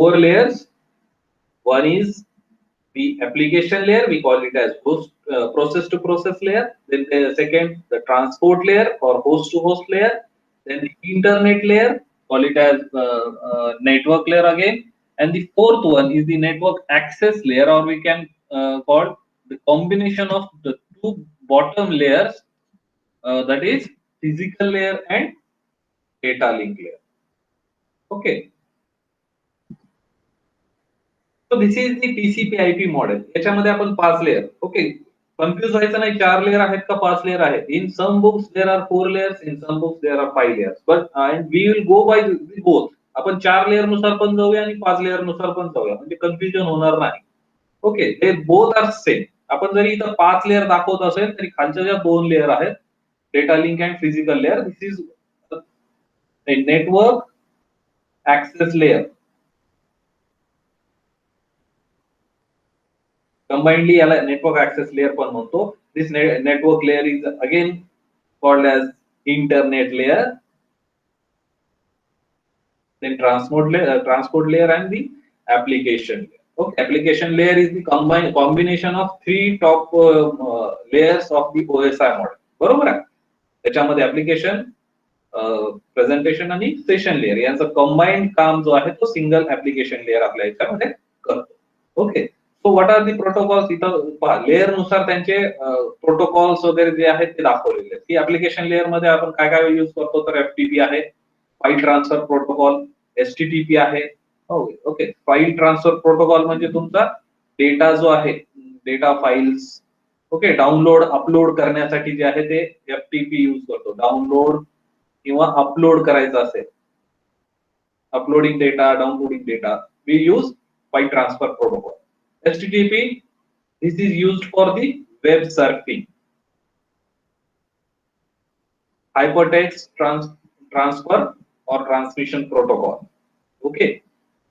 four layers. One is the application layer, we call it as host process to process layer. Then the second, the transport layer or host to host layer. Then the internet layer, call it as network layer again. And the fourth one is the network access layer, or we can call the combination of the two bottom layers, that is physical layer and data link layer. Okay. So this is the TCP/IP model. याच्यामध्ये आपण 5 layer. Okay, confuse व्हायचं नाही. 4 layer आहेत का 5 layer आहेत. In some books there are 4 layers, in some books there are 5 layers. But and we will go by both. आपण 4 layer नुसार पण जाऊया आणि 5 लेयर नुसार पण जाऊया, म्हणजे कन्फ्युजन होणार नाही. Okay, they both are same. आपण जरी इथं 5 लेयर दाखवत असेल तरी खालच्या ज्या 2 लेयर आहेत, data link and physical layer, this is a network access layer. Combinedly याला network access layer पण म्हणतो. This network layer is again called as internet layer. Then transport layer and the application layer. Okay, application layer is the combination of 3 top layers of the OSI model. बरोबर आहे. त्याच्यामध्ये application, presentation आणि session layer यांचं combined काम जो आहे तो single application layer आपल्या याच्यामध्ये करतो. Okay, so what are the protocols. इथं पहा, लेयर नुसार त्यांचे प्रोटोकॉल्स वगैरे जे आहेत ते दाखवलेले आहेत. की ऍप्लिकेशन लेयर मध्ये आपण काय काय यूज करतो, तर FTP आहे, फाईल ट्रान्सफर प्रोटोकॉल, STTP आहे. ओके, फाईल ट्रान्सफर प्रोटोकॉल म्हणजे तुमचा डेटा जो आहे, data files, okay, download upload करण्यासाठी जे आहे ते FTP यूज करतो. डाउनलोड किंवा अपलोड करायचं असेल, uploading data, downloading data, we use file transfer protocol. STTP, this is used for the web surfing. Hypertext transfer or transmission protocol. Okay,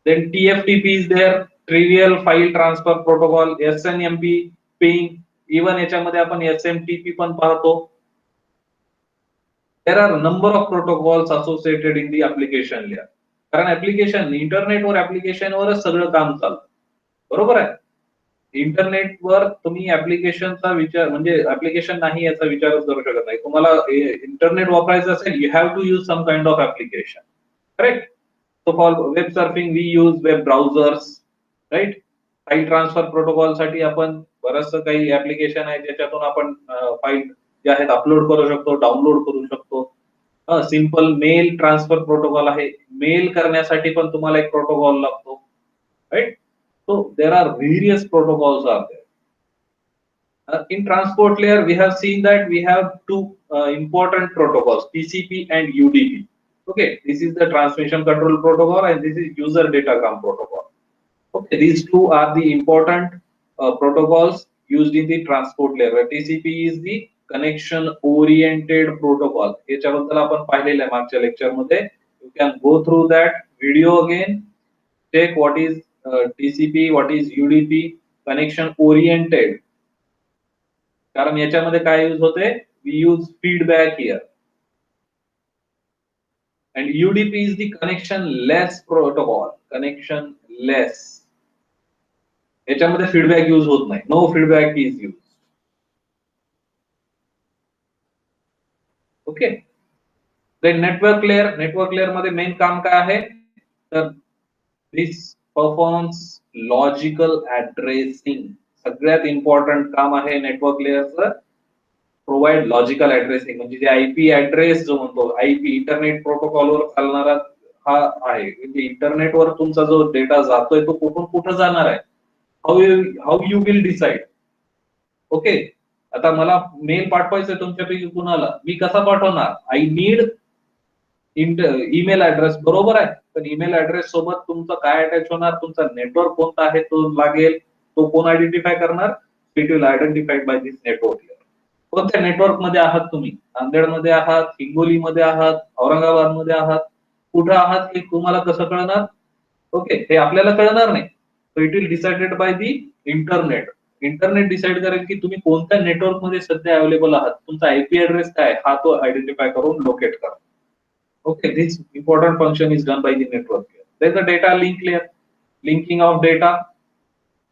then TFTP is there, trivial file transfer protocol, SNMP, ping, even याच्यामध्ये आपण SMTP पण पाहतो. There are a number of protocols associated in the application layer. कारण application इंटरनेटवर ऍप्लिकेशनवरच सगळं काम चालतं. बरोबर आहे. इंटरनेटवर तुम्ही ऍप्लिकेशनचा विचार, म्हणजे ऍप्लिकेशन नाही याचा विचारच करू शकत नाही. तुम्हाला इंटरनेट वापरायचं असेल, you have to use some kind of application. Correct. So for web surfing we use web browsers, right. File transfer protocol साठी आपण बरंचसं काही ऍप्लिकेशन आहे ज्याच्यातून आपण फाईल जे आहेत अपलोड करू शकतो, डाउनलोड करू शकतो. सिंपल मेल ट्रान्सफर प्रोटोकॉल आहे, मेल करण्यासाठी पण तुम्हाला एक प्रोटोकॉल लागतो, right. So there are various protocols are there. In transport layer, we have seen that we have two important protocols, TCP and UDP. Okay, this is the transmission control protocol and this is user datagram protocol. Okay, these two are the important protocols used in the transport layer. TCP is the connection oriented protocol. याच्याबद्दल आपण पाहिलेलं आहे मागच्या lecture मध्ये. You can go through that video again, check what is TCP, what is UDP, connection oriented. कारण याच्यामध्ये काय use होते, we use feedback here. And UDP is the connection less protocol, connection less. याच्यामध्ये feedback use होत नाही, no feedback is used. Okay. then network layer मध्ये main काम काय आहे, तर this performs logical addressing. सगळ्यात इम्पॉर्टंट काम आहे नेटवर्क लेयरचं, प्रोव्हाइड लॉजिकल ऍड्रेसिंग. म्हणजे जे IP ऍड्रेस जो म्हणतो, IP इंटरनेट प्रोटोकॉलवर चालणारा हा आहे. म्हणजे इंटरनेटवर तुमचा जो डेटा जातोय तो कुठून कुठं जाणार आहे, how you will decide. Okay, आता मला मेल पाठवायचंय तुमच्यापैकी कुणाला, मी कसा पाठवणार, आय नीड ईमेल ऍड्रेस. बरोबर आहे. पण ईमेल ऍड्रेस सोबत तुमचं काय अटॅच होणार, तुमचा नेटवर्क कोणता आहे तो लागेल. तो कोण आयडेंटिफाय करणार, it will identified by this network layer. कोणत्या नेटवर्क मध्ये आहात तुम्ही, नांदेड मध्ये आहात, हिंगोली मध्ये आहात, औरंगाबाद मध्ये आहात, कुठे आहात हे तुम्हाला कसं कळणार. ओके, हे आपल्याला कळणार नाही. So it will decided by the internet. Internet decide करेल की तुम्ही कोणत्या नेटवर्क मध्ये सध्या अवेलेबल आहात, तुमचा IP ऍड्रेस काय हा तो आयडेंटिफाय करून लोकेट करा. Okay, this important function is done by the network layer. There's a data link layer. Linking of data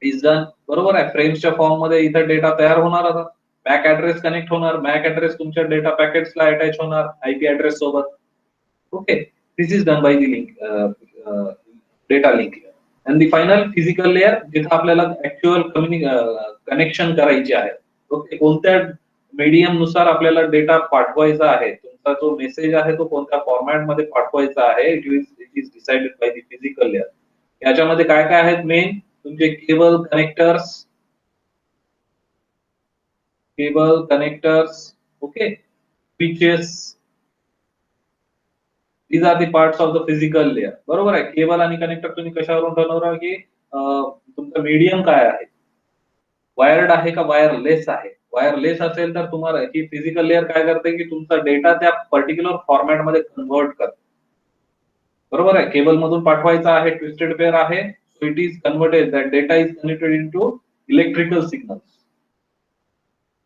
is done, बरोबर आहे. फ्रेम्सच्या फॉर्म मध्ये इथं डेटा तयार होणार आता. मॅक ऍड्रेस कनेक्ट होणार, मॅक ऍड्रेस तुमच्या डेटा पॅकेट्सला अटॅच होणार आयपी ऍड्रेस सोबत. Okay, this is done by the link data link. And the final physical layer, जिथे आपल्याला ऍक्च्युअल कनेक्शन करायचे आहे. ओके, कोणत्या मीडियम नुसार आपल्याला डेटा पाठवायचा आहे, तुमचा जो मेसेज आहे तो कोणत्या फॉर्मॅट मध्ये पाठवायचा आहे, it is decided by the physical layer. याच्यामध्ये काय काय आहेत मेन, तुमचे cable connectors, okay, switches, these are the parts of the physical layer. बरोबर आहे. केबल आणि कनेक्टर तुम्ही कशावरून ठरवणार की तुमचा मीडियम काय आहे, वायर्ड आहे का वायरलेस आहे. वायरलेस असेल तर तुम्हाला ही फिजिकल लेअर काय करते की तुमचा डेटा त्या पर्टिक्युलर फॉर्मॅट मध्ये कन्व्हर्ट करते. बरोबर आहे. केबल मधून पाठवायचा आहे, ट्विस्टेड पेअर आहे, so it is converted, that data is connected into electrical signals.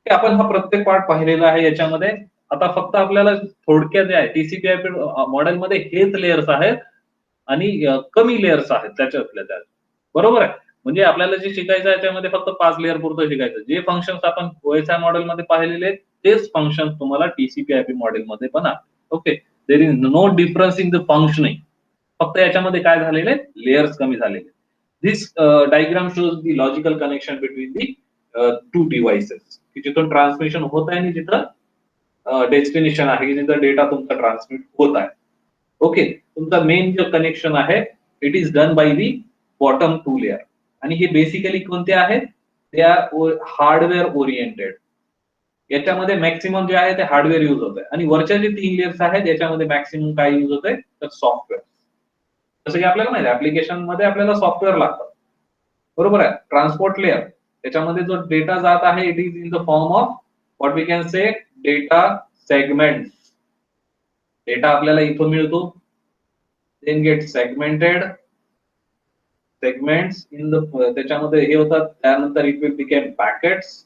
आपण हा प्रत्येक पार्ट पाहिलेला आहे याच्यामध्ये. आता फक्त आपल्याला थोडक्यात आहे टीसीपी/आयपी मॉडेल मध्ये हेच लेयर्स आहेत आणि कमी लेयर्स आहेत त्याच्यातल्या त्यात. बरोबर आहे. म्हणजे आपल्याला जे शिकायचं आहे त्यामध्ये फक्त 5 लेयर पुरतं शिकायचं. जे फंक्शन्स आपण ओएसआय मॉडेल मध्ये पाहिलेले तेच फंक्शन्स तुम्हाला टीसीपी/आयपी मॉडेल मध्ये पण आहे. Okay, there is no difference in the functioning. फक्त याच्यामध्ये काय झालेले, लेयर्स कमी झालेले. This diagram shows the logical connection between the two devices, की जिथून ट्रान्समिशन होत आहे आणि जिथं डेस्टिनेशन आहे, की जिथं डेटा तुमचा ट्रान्समिट होत आहे. ओके, तुमचा मेन जो कनेक्शन आहे it is done by the bottom 2 layer. आणि हे बेसिकली कोणते आहेत, ते आर हार्डवेअर ओरिएंटेड. याच्यामध्ये मॅक्सिमम जे आहे ते हार्डवेअर युज होत आहे. आणि वरच्या जे 3 लेयर्स आहेत याच्यामध्ये मॅक्सिमम काय युज होत आहे तर सॉफ्टवेअर. जसं की आपल्याला माहिती आहे ऍप्लिकेशन मध्ये आपल्याला सॉफ्टवेअर लागतं. बरोबर आहे. ट्रान्सपोर्ट लेअर, त्याच्यामध्ये जो डेटा जात आहे it is in the form of what we can say data segment. Data आपल्याला इथून मिळतो, then get segments in the, त्याच्यामध्ये हे होतात, त्यानंतर it will became packets.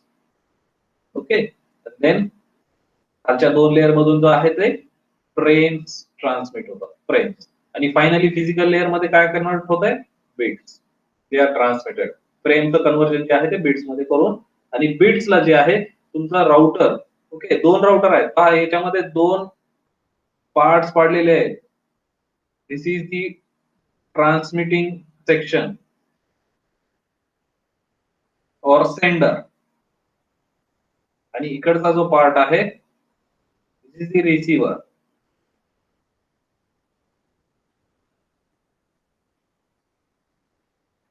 Okay, then खालच्या 2 लेअर मधून जो आहे ते फ्रेम्स ट्रान्समिट होतात, फ्रेम्स. आणि फायनली फिजिकल लेअर मध्ये काय कन्वर्ट होत आहे, बिट्स, दे आर ट्रान्समिटेड. फ्रेमचं कन्व्हर्जन जे आहे ते बिट्स मध्ये करून, आणि बिट्सला जे आहे तुमचा राउटर. ओके, 2 राउटर आहेत पहा, याच्यामध्ये 2 पार्ट्स पाडलेले आहेत. दिस इज दी ट्रान्समिटिंग सेक्शन और सेंडर, आणि इकडचा जो पार्ट आहे दिस इज दी रिसीव्हर.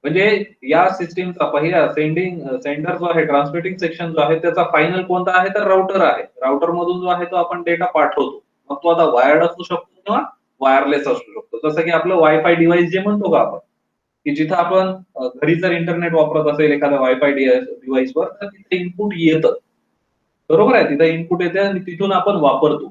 म्हणजे या सिस्टीमचा पहिला सेंडर जो आहे, ट्रान्समिटिंग सेक्शन जो आहे त्याचा फायनल कोणता आहे तर राउटर आहे. राउटर मधून जो आहे तो आपण डेटा पाठवतो. मग तो आता वायर्ड असू शकतो किंवा वायरलेस असू शकतो. जसं की आपलं वायफाय डिव्हाइस जे म्हणतो का आपण, की जिथं आपण घरी जर इंटरनेट वापरत असेल एखाद्या वायफाय डिव्हाइसवर, तर तिथे इनपुट येतं. बरोबर आहे, तिथे इनपुट येते आणि तिथून आपण वापरतो.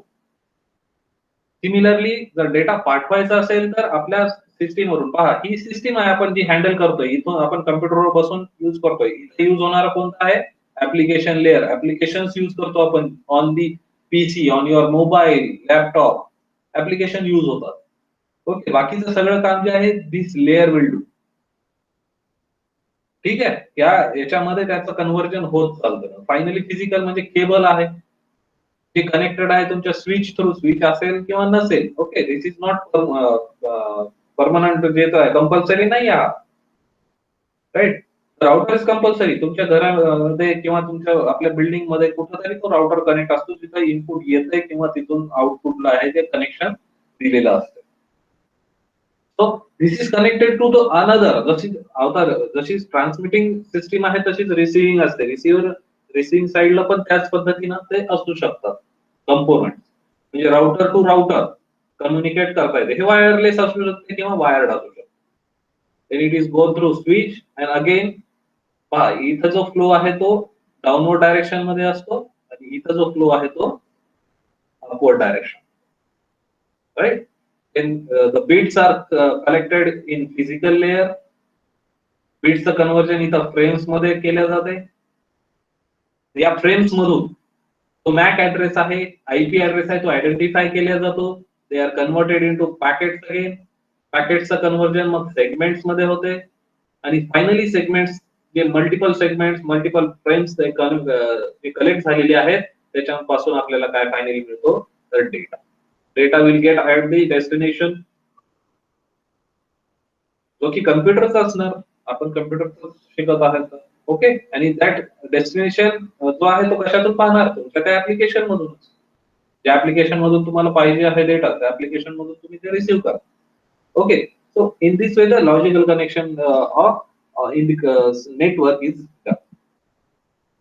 सिमिलरली जर डेटा पाठवायचा असेल तर आपल्या सिस्टीम वरून पहा, ही सिस्टीम आहे आपण जी हँडल करतोय, इथून आपण कम्प्युटरवर बसून युज करतोय. इथे युज होणारा कोणता आहे, ऍप्लिकेशन लेअर. ऍप्लिकेशन्स युज करतो आपण on the PC, on your mobile, laptop, application use होतात. ओके, बाकीचं सगळं काम जे आहे दिस लेअर विल डू. ठीक आहे, याच्यामध्ये त्याचं कन्व्हर्जन होत चालतं. फायनली फिजिकल म्हणजे केबल आहे, जे कनेक्टेड आहे तुमच्या स्विच थ्रू, स्विच असेल किंवा नसेल. Okay, this is not permanent, जे कंपल्सरी नाही आहे, राईट. Router is compulsory. तुमच्या घरामध्ये किंवा तुमच्या आपल्या बिल्डिंग मध्ये कुठेतरी तो राउटर कनेक्ट असतो, जिथे इनपुट येतंय किंवा तिथून आउटपुटला आहे ते कनेक्शन दिलेलं असतं. So this is connected to the another. जशी ट्रान्समिटिंग सिस्टीम आहे तशीच रिसिव्हिंग असते. रिसिव्हिंग साइडला पण त्याच पद्धतीनं ते असू शकतात कंपोनेंट. म्हणजे राउटर टू राउटर कम्युनिकेट करता येते. हे वायरलेस असू शकते किंवा वायर्ड असू शकते. then it is go through switch and again पहा, इथं जो फ्लो आहे तो डाउनवर्ड डायरेक्शन मध्ये असतो आणि इथं जो फ्लो आहे तो upward direction, right. then the bits are collected in physical layer. बिट्सचं कन्व्हर्जन इथं फ्रेम्स मध्ये केलं जाते. या फ्रेम्स मधून तो मॅक ऍड्रेस आहे, आयपी ऍड्रेस आहे, तो आयडेंटिफाय केला जातो. They are converted into packets. Again पॅकेट्सचं कन्व्हर्जन मग सेगमेंट्स मध्ये होते. आणि फायनली सेगमेंट्स जे multiple segments multiple frames collect झालेले आहेत त्याच्यापासून आपल्याला काय फायनली मिळतो तर data. Data will get at the destination जो की कम्प्युटरचा असणार. आपण कम्प्युटर शिकत आहात ओके. आणि दॅट डेस्टिनेशन जो आहे तो कशातून पाहणार तुमच्या त्या ऍप्लिकेशन मधूनच. ज्या ऍप्लिकेशन मधून तुम्हाला पाहिजे आहे डेटा त्या ऍप्लिकेशन मधून तुम्ही ते रिसीव्ह करा. Okay. So in this way the logical connection of in the network is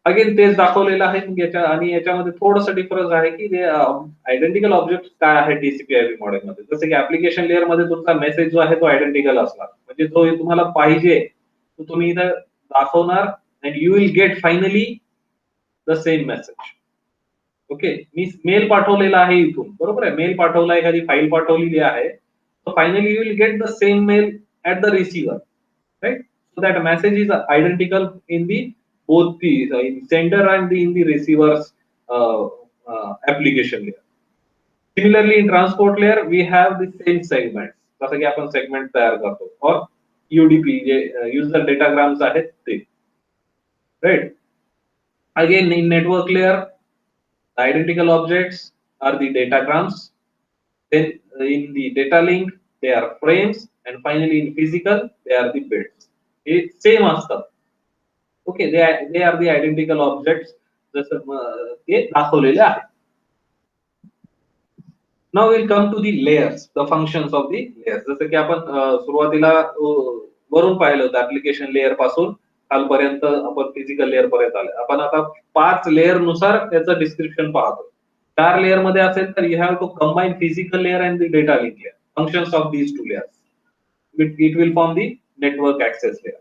again तेच दाखवलेलं आहे आणि याच्यामध्ये थोडंसं डिफरन्स आहे की ते आयडेंटिकल ऑब्जेक्ट काय आहे TCP/IP मॉडेल मध्ये. जसं की ऍप्लिकेशन लेअर मध्ये तुमचा मेसेज जो आहे तो आयडेंटिकल असणार म्हणजे जो तुम्हाला पाहिजे तो तुम्ही इथं दाखवणार and you will get finally the same message. Okay. मी मेल पाठवलेला आहे इथून बरोबर आहे. मेल पाठवला एखादी फाईल पाठवलेली आहे so finally you will get the same mail at the receiver, right? So that message is identical in the both the in sender and in the receiver's application layer. Similarly in transport layer we have the same segments. जसं की आपण segment तयार करतो और UDP जे user datagrams आहेत ते, right? Again in network layer the identical objects are the datagrams. Then in the data link they are frames and finally in physical they are the bits. It's same असतात. Okay, they are the identical objects जसं ते दाखवलेले आहेत. Now we'll come to the layers, the functions of the layers. जसं की आपण सुरुवातीला वरून पाहिलं होतं ऍप्लिकेशन लेयर पासून खालपर्यंत आपण फिजिकल लेयर पर्यंत आले. आपण आता 5 लेयर नुसार त्याचं डिस्क्रिप्शन पाहतो. 4 लेयर मध्ये असेल तर you have to combine physical layer and the data link layer. Functions of these two layers. It will form the network access layer.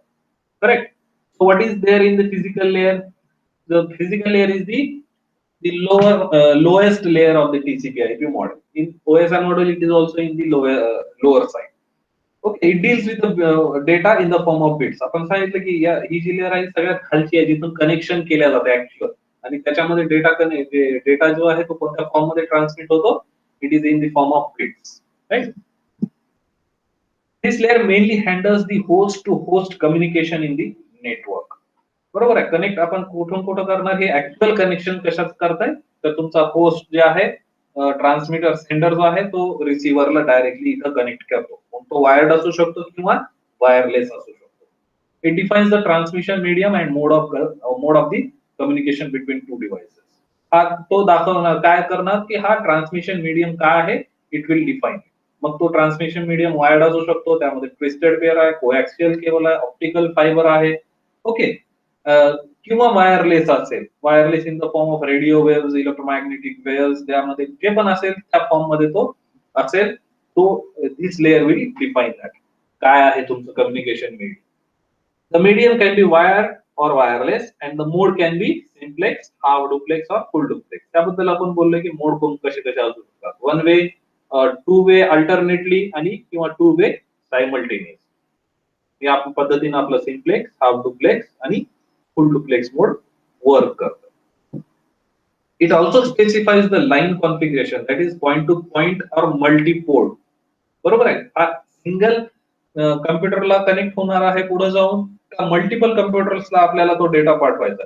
Correct? So what is there in the physical layer? The physical layer is the lowest layer of the TCP/IP model. In OSI model, it is also in the lower side. Okay, it deals with the data in the form of bits. आपण सांगितलं की ही जी layer आहे सगळ्यात खालची आहे जिथून connection केल्या जाते ऍक्च्युअल आणि त्याच्यामध्ये डेटा जो आहे तो कोणत्या फॉर्म मध्ये ट्रान्समिट होतो. It is in the form of bits, right. This layer mainly handles the host to host communication in the network. बरोबर आहे. कनेक्ट आपण कुठून कुठं करणार हे ऍक्च्युअल कनेक्शन कशात करताय तर तुमचा होस्ट जे आहे ट्रान्समीटर सेंडर जो आहे तो रिसिव्हरला डायरेक्टली इथं कनेक्ट करतो. तो वायर्ड असू शकतो किंवा वायरलेस असू शकतो. It defines the transmission medium and mode of the communication between two devices. हा तो दाखवणार काय करणार की हा ट्रान्समिशन मीडियम काय आहे इट विल डिफाईन. मग तो ट्रान्समिशन मीडियम वायर्ड असू शकतो त्यामध्ये ट्विस्टेड पेअर आहे कोएक्सियल केबल आहे ऑप्टिकल फायबर आहे ओके किंवा वायरलेस असेल. Wireless in the form of radio waves electromagnetic waves त्यामध्ये जे पण असेल त्या फॉर्म मध्ये तो असेल. तो दिस लेयर विल डिफाइन दॅट काय आहे तुमचं communication medium. The medium can be wired or wireless and the mode can be simplex, half duplex or full duplex. त्याबद्दल आपण बोललो की मोड कसे कसे असू शकतात. One way, two way alternately आणि किंवा टू वे सायमल्टेनियस. या पद्धतीने आपलं सिम्प्लेक्स, हाफ डुप्लेक्स आणि फुल डुप्लेक्स मोड वर्क करतं. It also specifies the line configuration that is point to point or multi port. बरोबर आहे. हा सिंगल कम्प्युटरला कनेक्ट होणार आहे पुढे जाऊन मल्टिपल कम्प्युटर्सला आपल्याला तो डेटा पाठवायचा.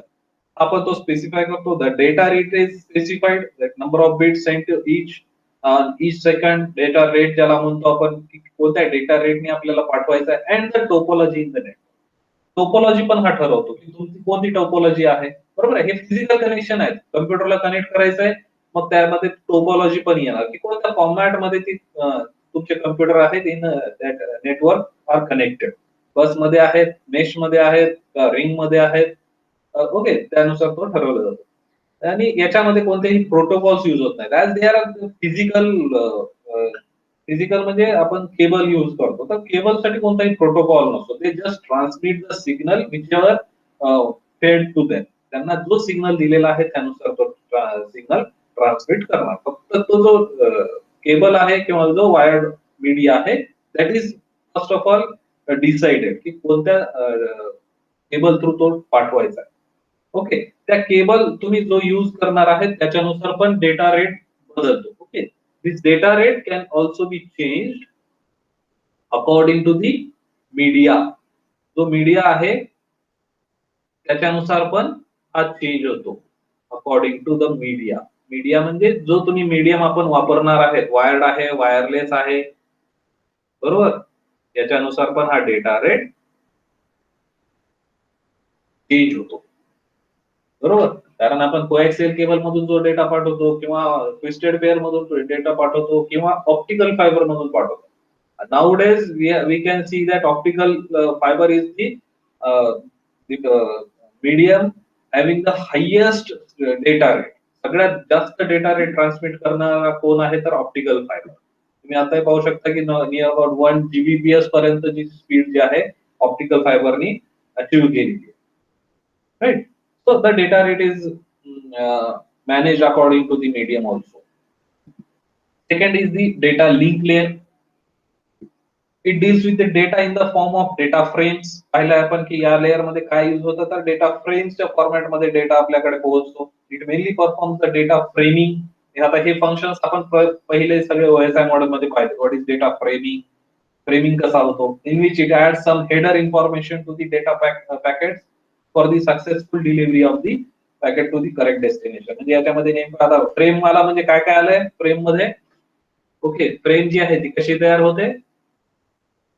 आपण तो स्पेसिफाय करतो. The data rate is specified that number of bits sent to each second. Data rate ज्याला म्हणतो आपण कोणत्या डेटा रेटने आपल्याला पाठवायचा आहे and the topology in the net. Topology पण हा ठरवतो की तुमची कोणती टोपोलॉजी आहे. बरोबर आहे. हे फिजिकल कनेक्शन आहेत. कम्प्युटरला कनेक्ट करायचं आहे मग त्यामध्ये टोपोलॉजी पण येणार की कोणत्या फॉर्मॅट मध्ये ती तुमचे कम्प्युटर आहेत in that network are connected. Bus मध्ये आहेत, मेश मध्ये आहेत, रिंग मध्ये आहेत ओके. त्यानुसार तो ठरवला जातो. आणि याच्यामध्ये कोणतेही प्रोटोकॉल्स युज होत नाहीत. ऍज दे आर फिजिकल म्हणजे आपण केबल युज करतो तर केबल साठी कोणताही प्रोटोकॉल नसतो. ते just transmit the signal which ever फेड टू देम. त्यांना जो सिग्नल दिलेला आहे त्यानुसार तो सिग्नल ट्रान्समिट करणार. फक्त तो जो केबल आहे किंवा जो वायर्ड मीडिया आहे that is first of all decided की कोणत्या केबल थ्रू तो पाठवायचा. ओके. त्या केबल तुम्ही जो यूज करणार आहे त्याच्यानुसार पण डेटा रेट बदलतो. Okay. This data rate can also be changed according to the media जो मीडिया आहे त्याच्यानुसार पण हा चेंज होतो according to the media. Media म्हणजे जो तुम्ही मीडियम आपण वापरणार आहे, वायर्ड आहे, वायरलेस आहे, बरोबर, याच्यानुसार पण हा डेटा रेट चेंज होतो, बरोबर. कारण आपण कोएक्सियल केबल मधून जो डेटा पाठवतो किंवा ट्विस्टेड पेअर मधून डेटा पाठवतो किंवा ऑप्टिकल फायबर मधून पाठवतो. Nowadays we can see that optical fiber is the medium having the highest data rate. सगळ्यात जास्त डेटा रेट ट्रान्समिट करणारा कोण आहे तर ऑप्टिकल फायबर. तुम्ही आता पाहू शकता की नियर अबाउट 1 Gbps पर्यंतची स्पीड जी आहे ऑप्टिकल फायबरनी अचीव्ह केली आहे. Right? So the data rate is managed according to the medium also. Second is the data link layer. It deals with the data in the form of data frames. पाहिलं आपण की या layer मध्ये काय use होतं तर data फ्रेम्सच्या format मध्ये data आपल्याकडे पोहोचतो. It mainly performs the data framing. आता हे फंक्शन्स आपण पहिले सगळे OSI मॉडेल मध्ये पाहिले. What is data framing, framing कसा होतो, in which it add some header information to the data packet for the successful delivery of the packet to the correct destination. म्हणजे याच्यामध्ये नेमकं आता फ्रेम वाला म्हणजे काय काय आलंय फ्रेम मध्ये. ओके, फ्रेम जी आहे ती कशी तयार होते,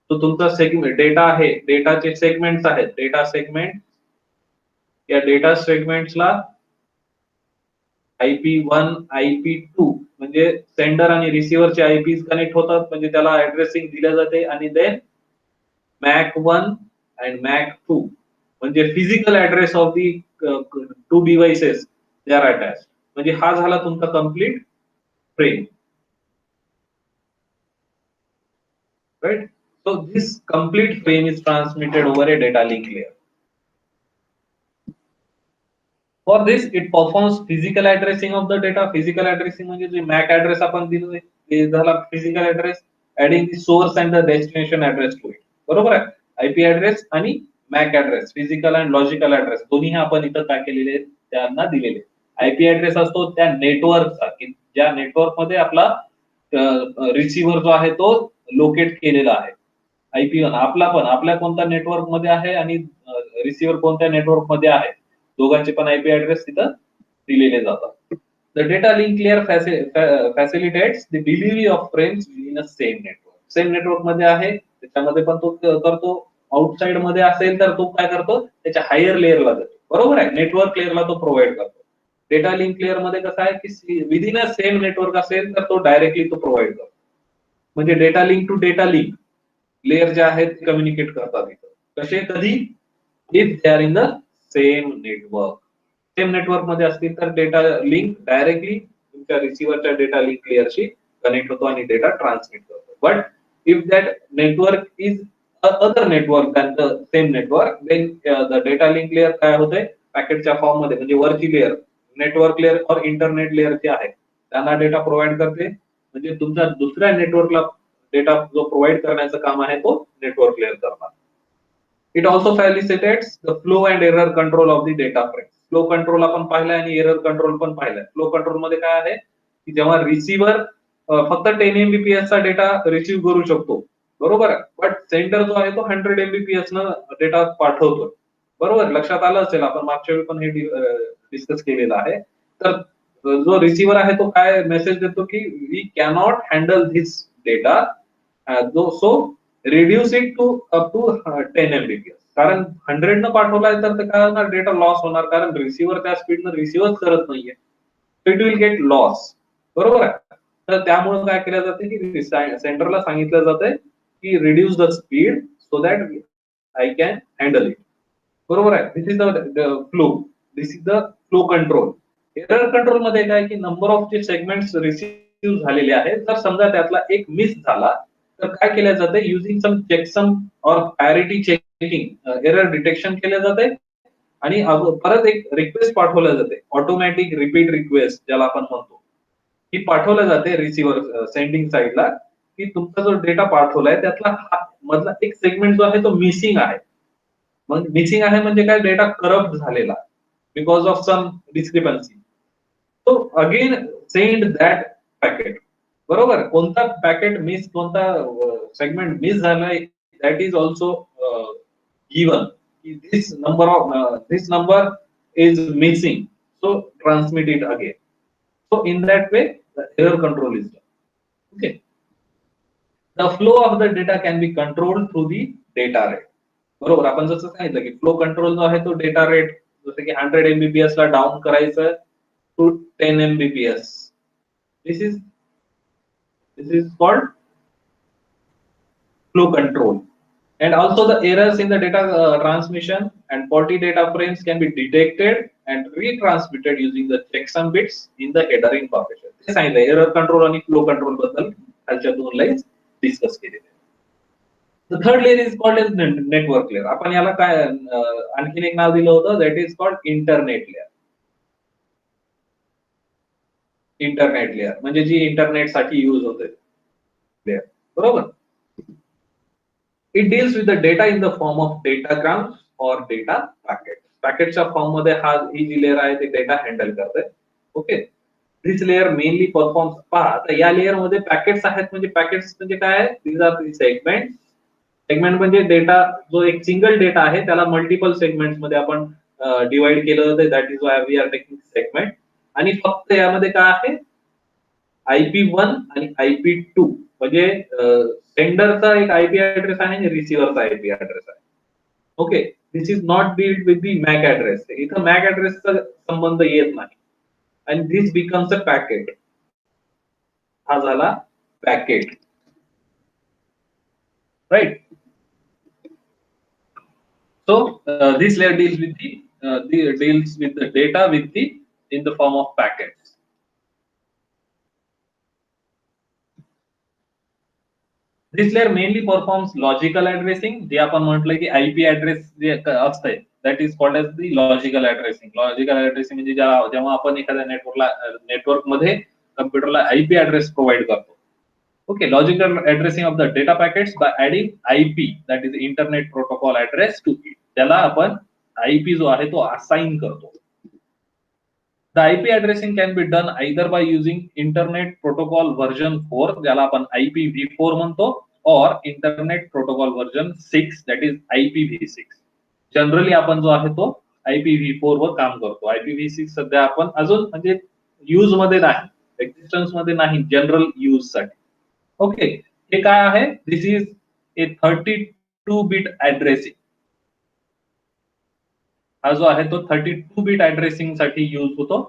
तो तुमचा सेगमेंट डेटा आहे, डेटाचे सेगमेंट्स आहेत, डेटा सेगमेंट, या डेटा सेगमेंट्सला IP1 IP2 म्हणजे सेंडर आणि रिसीव्हरचे आयपीज कनेक्ट होतात, म्हणजे त्याला ऍड्रेसिंग दिल्या जाते. आणि देन MAC1 अँड MAC2 म्हणजे physical address of the two devices they are attach. म्हणजे हा झाला तुमचा complete frame, right. So this complete frame is transmitted over a data link layer. For this, it performs physical addressing of the data. Physical addressing म्हणजे जे MAC address आपण दिलोय ते झाला physical address, adding the source and the destination address to it. बरोबर आहे. IP address आणि MAC address, physical and logical address दोन्ही आपण इथं काय केलेले त्यांना दिलेले. IP address असतो त्या नेटवर्कचा, की ज्या नेटवर्क मध्ये आपला रिसीव्हर जो आहे तो लोकेट केलेला आहे. IP1 आपला पण आपल्या कोणत्या नेटवर्क मध्ये आहे आणि रिसीव्हर कोणत्या नेटवर्क मध्ये आहे, दोघांचे पण IP ऍड्रेस तिथं दिलेले जातात. The data link layer facilitates the delivery of frames in a same network. Same network मध्ये आहे त्याच्यामध्ये पण तो करतो. आउटसाइड मध्ये असेल तर तो काय करतो, त्याच्या हायर लेअरला जातो, बरोबर आहे, नेटवर्क लेअरला तो प्रोव्हाइड करतो. डेटा लिंक लेअर मध्ये कसं आहे की विदिन अ सेम नेटवर्क असेल तर तो डायरेक्टली तो प्रोव्हाइड करतो. म्हणजे data link to data link layer जे आहेत ते कम्युनिकेट करतात इथं. कसे, कधी, if they are in the same network. Same network मध्ये असतील तर डेटा लिंक डायरेक्टली तुमच्या रिसीव्हरच्या डेटा लिंक लेयरशी कनेक्ट होतो आणि डेटा ट्रान्समिट करतो. But if that network is other network than the same network, then the data link layer काय होते, पॅकेटच्या फॉर्म मध्ये म्हणजे वरची लेयर नेटवर्क लेयर और इंटरनेट लेयर जे आहे त्यांना डेटा प्रोव्हाइड करते. म्हणजे तुमच्या दुसऱ्या नेटवर्कला डेटा जो प्रोव्हाइड करण्याचं काम आहे तो नेटवर्क लेयर करणार. It also facilitates the flow and error control of the data frame. Flow control आपण पाहिलाय आणि एरर कंट्रोल पण पाहिलाय. फ्लो कंट्रोल मध्ये काय आहे की जेव्हा रिसीव्हर फक्त 10 Mbps चा डेटा रिसीव्ह करू शकतो, बरोबर आहे, बट सेंडर जो आहे तो 100 Mbps न डेटा पाठवतो, बरोबर. लक्षात आलं असेल, आपण मागच्या वेळी पण हे डिस्कस केलेलं आहे. तर जो रिसीव्हर आहे तो काय मेसेज देतो की we cannot handle this data, so reduce it to up to 10 Mbps. कारण 100 न पाठवलाय तर काय होणार, डेटा लॉस होणार, कारण रिसीव्हर त्या स्पीडनं रिसीव्हच करत नाहीये, इट विल गेट लॉस, बरोबर आहे. तर त्यामुळे काय केलं जाते की सेंटरला सांगितलं जातंय की reduce the speed so that I can handle it, बरोबर आहे. This is the flow, this is the flow control. Error control मध्ये काय की नंबर ऑफ जे सेगमेंट्स रिसीव्ह झालेले आहेत, जर समजा त्यातला एक मिस झाला तर काय केलं जाते, युजिंग सम चेकसम और पॅरिटी चेकिंग एरर डिटेक्शन केले जाते आणि परत एक रिक्वेस्ट पाठवल्या जाते, ऑटोमॅटिक रिपीट रिक्वेस्ट ज्याला आपण म्हणतो, ही पाठवल्या जाते रिसीव्हर सेंडिंग साइडला की तुमचा जो डेटा पाठवलाय त्यातला मधला एक सेगमेंट जो आहे तो मिसिंग आहे. मग मिसिंग आहे म्हणजे काय, डेटा करप्ट झालेला बिकॉज ऑफ सम डिस्क्रिपन्सी. तो अगेन सेंड दॅट पॅकेट, बरोबर. कोणता पॅकेट मिस, कोणता सेगमेंट मिस झालाय, that is also given this number is missing, so transmit it again. So in that way, the error control is done. Okay. The flow of the data can be controlled through the data rate. बरोबर, आपण जसं सांगितलं की flow control जो आहे तो data rate, जसं की 100 MBPS ला डाऊन करायचं to 10 MBPS. This is called flow control. And also the errors in the data transmission and faulty data frames can be detected and retransmitted using the checksum bits in the header information. ते सांगितलं error control आणि flow control बद्दल खालच्या दोन lines discuss केलेले. The third layer is called as network layer. आपण याला काय आणखीन एक नाव दिलं होतं, that is called internet layer. Internet layer म्हणजे जी इंटरनेट साठी यूज होते लेयर, बरोबर. It deals with the data in the form of datagrams or data packets. पॅकेटच्या फॉर्म मध्ये ही जी लेयर आहे ते डेटा हँडल करते. Okay. This layer mainly performs पहा, तर या लेयर मध्ये पॅकेट्स आहेत. म्हणजे पॅकेट्स म्हणजे काय आहे, these are the segment. Segment म्हणजे डेटा जो एक सिंगल डेटा आहे त्याला मल्टिपल सेगमेंट्स मध्ये आपण डिवाइड केलं होतं, that is why we are taking segment. आणि फक्त यामध्ये काय आहे, IP1 आणि IP2 म्हणजे सेंडरचा एक आयपी ऍड्रेस आहे आणि रिसिव्हरचा आयपी ऍड्रेस आहे. Okay. This is not dealt with the Mac address. इथं मॅक ऍड्रेसचा संबंध येत नाही. आणि दिस बिकम्स अ पॅकेट. हा झाला packet, right. So this layer deals with the data in the form of packets. This layer mainly performs logical addressing. जे आपण म्हटलं की आयपी ऍड्रेस जे असते, that is called as the logical addressing. Logical addressing म्हणजे जेव्हा आपण एखाद्या नेटवर्क मध्ये कम्प्युटरला आयपी ऍड्रेस प्रोव्हाइड करतो. Okay, logical addressing of the data packets by adding IP, that is internet protocol address to it. त्याला आपण IP जो आहे तो assign करतो. The IP addressing can be done either by using internet protocol version 4, ज्याला आपण IPv4 म्हणतो, or internet protocol version 6, that is IPv6. Generally आपण जो आहे तो IPv4 वर काम करतो. IPv6 सध्या आपण अजून म्हणजे यूज मध्ये नाही, एक्झिस्टन्स मध्ये नाही, जनरल यूज साठी. ओके. हे काय आहे, this is a 32 bit addressing. हा जो आहे तो 32 बिट ऍड्रेसिंग साठी यूज होतो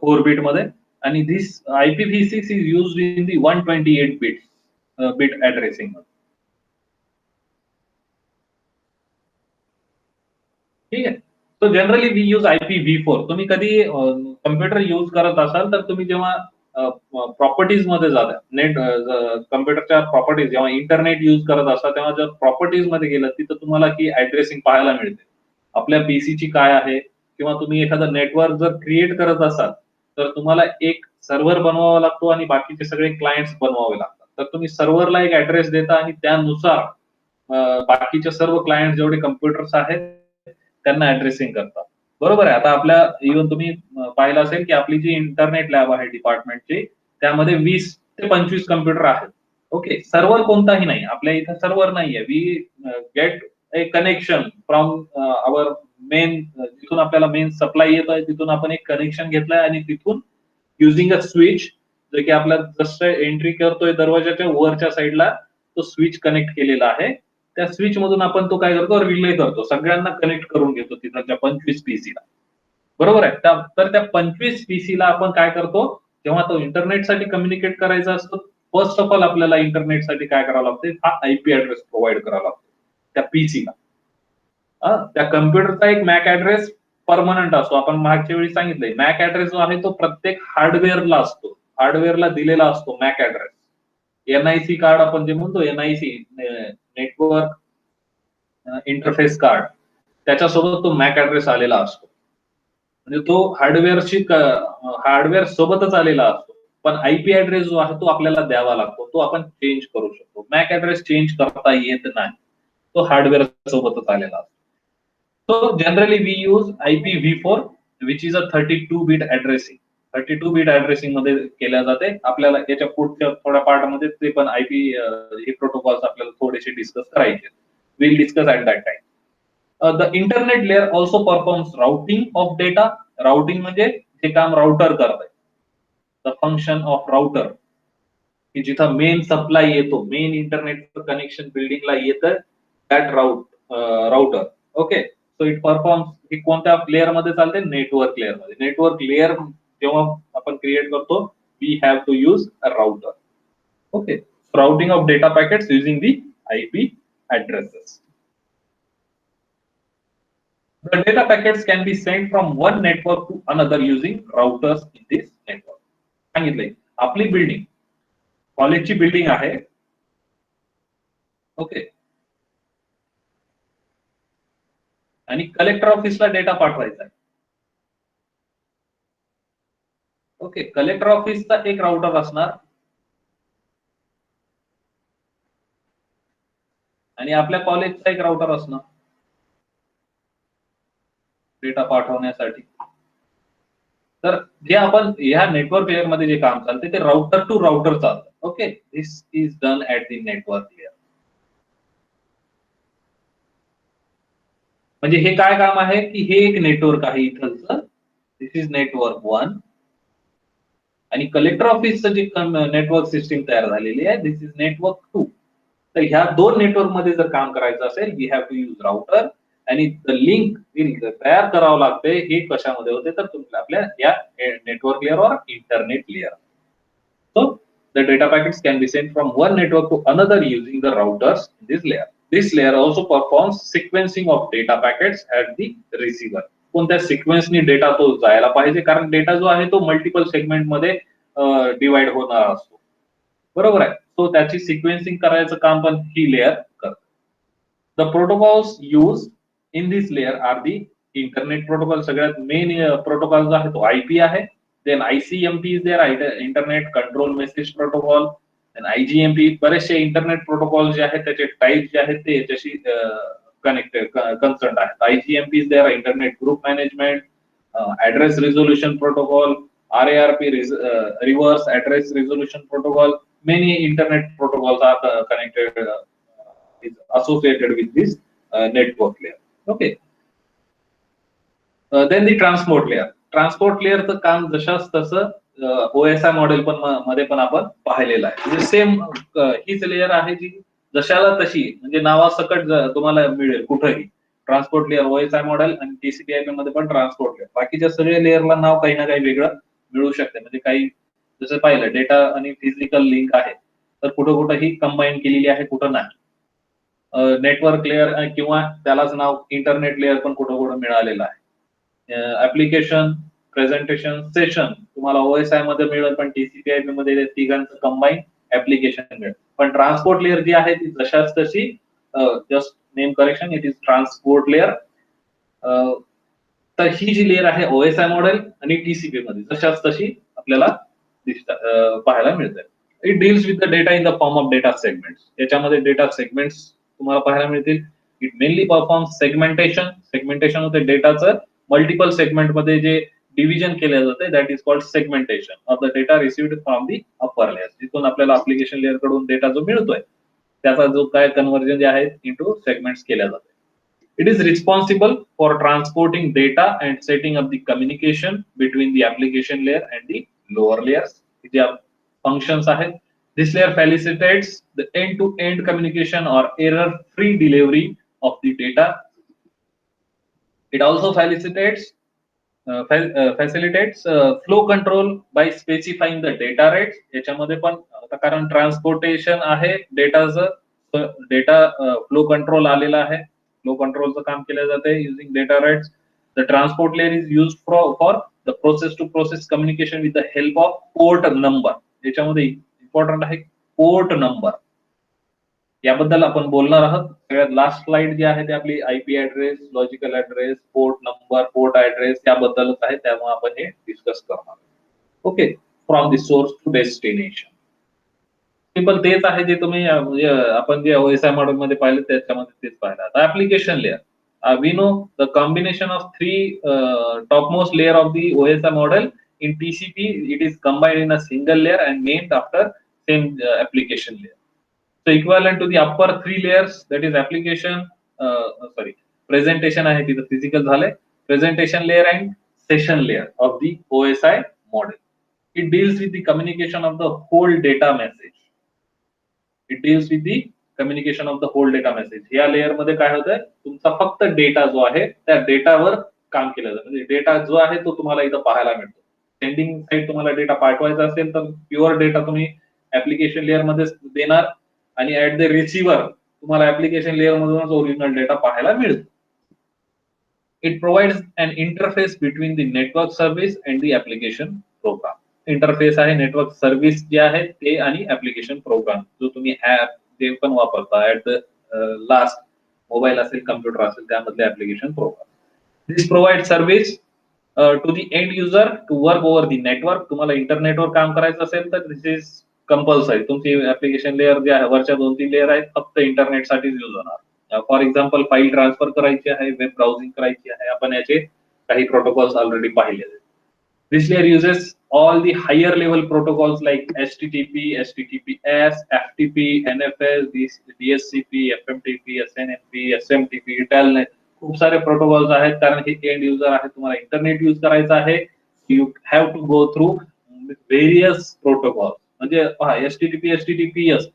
4 बिट मध्ये. आणि this IPv6 is used in the 128 bit addressing. ठीक आहे. So generally we use IPv4. तुम्ही कधी कम्प्युटर यूज करत असाल तर तुम्ही जेव्हा प्रॉपर्टीज मध्ये जाता, नेट कम्प्युटरच्या प्रॉपर्टीज, जेव्हा इंटरनेट यूज करत असता तेव्हा जर प्रॉपर्टीज मध्ये गेलं तिथं तुम्हाला की ऍड्रेसिंग पाहायला मिळते आपल्या पीसीची काय आहे. किंवा तुम्ही एखादा नेटवर्क जर क्रिएट करत असाल तर तुम्हाला एक सर्व्हर बनवावा लागतो आणि बाकीचे सगळे क्लायंट्स बनवावे लागतात. तर तुम्ही सर्व्हरला एक ऍड्रेस देता आणि त्यानुसार बाकीचे सर्व क्लायंट जेवढे कम्प्युटर्स आहेत त्यांना ऍड्रेसिंग करतात. बरोबर आहे. आता आपल्या इव्हन तुम्ही पाहिलं असेल की आपली जी इंटरनेट लॅब आहे डिपार्टमेंटची, त्यामध्ये 20 ते 25 कम्प्युटर आहेत. ओके. सर्व्हर कोणताही नाही, आपल्या इथं सर्व्हर नाहीये. We get a connection from our main, जिथून आपल्याला मेन सप्लाय येत आहे तिथून आपण एक कनेक्शन घेतलंय आणि तिथून युझिंग अ स्विच, जे की आपल्या जसं एंट्री करतोय दरवाजाच्या वरच्या साईडला तो स्विच कनेक्ट केलेला आहे. त्या स्विच मधून आपण तो काय करतो, रिले करतो, सगळ्यांना कनेक्ट करून घेतो तिथल्या 25 पीसीला. बरोबर आहे. तर त्या 25 पीसीला आपण काय करतो, जेव्हा तो इंटरनेटसाठी कम्युनिकेट करायचा असतो, फर्स्ट ऑफ ऑल आपल्याला इंटरनेटसाठी काय करावं लागते, हा आयपी ऍड्रेस प्रोव्हाइड करावा लागतो त्या पीसीला. त्या कम्प्युटरचा एक मॅक ऍड्रेस परमनंट असतो. आपण मागच्या वेळी सांगितलंय, मॅक ऍड्रेस जो आहे तो प्रत्येक हार्डवेअरला असतो, हार्डवेअरला दिलेला असतो मॅक ऍड्रेस. एनआयसी कार्ड आपण जे म्हणतो, एनआयसी नेटवर्क इंटरफेस कार्ड, त्याच्यासोबत तो मॅक ऍड्रेस आलेला असतो. म्हणजे तो हार्डवेअर सोबतच आलेला असतो. पण आयपी ऍड्रेस जो आहे तो आपल्याला द्यावा लागतो, तो आपण चेंज करू शकतो. मॅक ऍड्रेस चेंज करता येत नाही, तो हार्डवेअर सोबतच आलेला असतो. So generally we use IPv4, which is a 32 bit addressing. 32 bit addressing मध्ये केल्या जाते. आपल्याला याच्या पुढच्या थोड्या पार्ट मध्ये ते पण आयपी हे प्रोटोकॉल्स आपल्याला थोडेसे डिस्कस करायचे. Will discuss at that time. The internet layer also performs routing of data. Routing म्हणजे जे काम राउटर करतंय. The function of router की जिथं मेन सप्लाय येतो, मेन इंटरनेट कनेक्शन बिल्डिंगला येतं, that router. Okay, so it performs. ही कोणत्या लेअर मध्ये चालते? नेटवर्क लेअर मध्ये. नेटवर्क लेअर जेव्हा आपण क्रिएट करतो, we have to use a router. Okay, routing of data packets using the IP addresses. The data packets can be sent from one network to another using routers in this network. सांगितलंय आपली building, कॉलेजची building आहे. Okay, आणि collector ऑफिसला data पाठवायचा आहे. Okay, collector ऑफिसचा एक राउटर असणार आणि आपल्या कॉलेजचा एक राउटर असणार डेटा पाठवण्यासाठी. तर जे आपण ह्या नेटवर्क लेअर मध्ये जे काम चालते ते राउटर टू राउटर चालतं. Okay, this is done at the network layer. म्हणजे हे काय काम आहे की हे एक नेटवर्क आहे इथलचं. दिस इज नेटवर्क 1 आणि कलेक्टर ऑफिसचं जे नेटवर्क सिस्टीम तयार झालेली आहे, दिस इज नेटवर्क 2. तर ह्या दोन नेटवर्क मध्ये जर काम करायचं असेल, we have to use router आणि लिंक तयार करावं लागते. हे कशामध्ये होते तर तुम्हाला आपल्या या नेटवर्क लेअर और internet layer. So the data packets can be sent from one network to another using the routers in this layer. This layer also performs sequencing of data packets at the receiver. कोणत्या सिक्वेन्सनी data तो जायला पाहिजे, कारण data जो आहे तो multiple segment मध्ये divide होणार असतो. बरोबर आहे. सो त्याची सिक्वेन्सिंग करायचं काम पण ही लेअर करते. The protocols use in this layer are the internet protocol. सगळ्यात मेन प्रोटोकॉल जो आहे तो IP आहे. Then ICMP is there, internet control message protocol. IGMP, बरेचसे इंटरनेट प्रोटोकॉल जे आहेत त्याचे टाइप जे आहेत ते याच्याशी कनेक्टेड कन्सर्न आहेत. IGMP is there, internet group management, address resolution protocol, RARP, reverse address resolution protocol. Many internet protocols are connected, associated with this network layer. Okay. Then the transport layer. Transport लेअरचं काम जशाच तसं OSI model पण मध्ये पण आपण पाहिलेलं आहे. म्हणजे सेम हीच लेअर आहे जी जशाला तशी, म्हणजे नावासकट तुम्हाला मिळेल कुठेही. ट्रान्सपोर्ट लेअर, OSI मॉडेल आणि TCP/IP मध्ये पण ट्रान्सपोर्ट लेअर. बाकीच्या सगळ्या लेअरला नाव काही ना काही वेगळं मिळू शकते. म्हणजे काही जसं पाहिलं डेटा आणि फिजिकल लिंक आहे, तर कुठं कुठं ही कंबाईन केलेली आहे, कुठं नाही. नेटवर्क लेअर किंवा त्यालाच नाव इंटरनेट लेअर पण कुठं कुठं मिळालेलं आहे. ऍप्लिकेशन, प्रेझेंटेशन, सेशन तुम्हाला OSI मध्ये मिळेल, पण TCP/IP मध्ये तिघांचं कंबाईन ऍप्लिकेशन मिळेल. पण ट्रान्सपोर्ट लेअर जी आहे ती जशाच तशी, just name correction, it is transport layer. तर ही जी लेअर आहे OSI मॉडेल आणि TCP मध्ये जशाच तशी आपल्याला पाहायला मिळते. It deals with the data in the form of data segments. याच्यामध्ये डेटा सेगमेंट्स तुम्हाला पाहायला मिळतील. It mainly performs segmentation. Segmentation होते डेटाचं मल्टिपल सेगमेंट मध्ये जे डिव्हिजन केले जाते, that is called segmentation of the data received from the upper layer. जिथून आपल्याला ऍप्लिकेशन लेअर कडून डेटा जो मिळतोय त्याचा जो काय कन्व्हर्जन जे आहे इंटू सेगमेंट्स केल्या जाते. It is responsible for transporting data and setting up the communication between the application layer and the lower layers. ज्या functions आहेत. This layer facilitates the end-to-end communication or error-free delivery of the data. It also facilitates flow control by specifying the data rates. याच्यामध्ये पण कारण transportation आहे डेटाचं, data flow control आलेला आहे. Flow कंट्रोलचं काम केलं जाते using data rights. The transport layer is used for the process to process communication with the help of port number. याच्यामध्ये इम्पॉर्टंट आहे पोर्ट नंबर. याबद्दल आपण बोलणार आहोत. सगळ्यात लास्ट स्लाइड जी आहे ती आपली IP address, logical address, port number, port address याबद्दलच आहे. त्यामुळे आपण हे डिस्कस करणार. Okay, from the source to destination. Simple तेच आहे जे तुम्ही आपण जे OSI मॉडेल मध्ये पाहिलं त्याच्यामध्ये तेच पाहिलं. आता application layer. We know the combination of three topmost layer of the OSI model. In TCP, it is combined in a single layer and named after same application layer. So equivalent to the upper three layers, that is application, presentation आहे तिथं physical झालंय. Presentation layer and session layer of the OSI model. It deals with the communication of the whole data message. It deals with the communication of the whole data message. या layer मध्ये काय होतंय, तुमचा फक्त data जो आहे त्या डेटावर काम केलं जातं. म्हणजे डेटा जो आहे तो तुम्हाला इथं पाहायला मिळतो. सेंडिंग साईड तुम्हाला डेटा पाठवायचा असेल तर प्युअर डेटा तुम्ही ऍप्लिकेशन लेअर मध्ये देणार आणि ऍट द रिसिव्हर तुम्हाला ऍप्लिकेशन लेअर मधूनच ओरिजिनल डेटा पाहायला मिळतो. It provides an interface between the network service and the application program. Interface आहे नेटवर्क सर्व्हिस जे आहे ते आणि ऍप्लिकेशन प्रोग्राम जो तुम्ही ऍप जे पण वापरता ऍट द लास्ट मोबाईल असेल कम्प्युटर असेल त्यामधले application program. This provide service to the end user to work over the network. तुम्हाला इंटरनेटवर काम करायचं असेल तर दिस इज कंपल्सरी. तुमची ऍप्लिकेशन लेअर जे आहे वरच्या 2-3 लेअर आहेत फक्त इंटरनेटसाठीच यूज होणार. फॉर एक्झाम्पल फाईल ट्रान्सफर करायची आहे, वेब ब्राउझिंग करायची आहे, आपण याचे काही प्रोटोकॉल्स ऑलरेडी पाहिले आहेत. This layer uses all the higher level protocols like HTTP, HTTPS, FTP, NFS, DSCP, FMTP, SNMP, SMTP, Telnet. खूप सारे प्रोटोकॉल्स आहेत कारण हे एंड युजर आहे, तुम्हाला इंटरनेट यूज करायचं आहे. You have to go through various protocol. म्हणजे पहा HTTP, HTTPS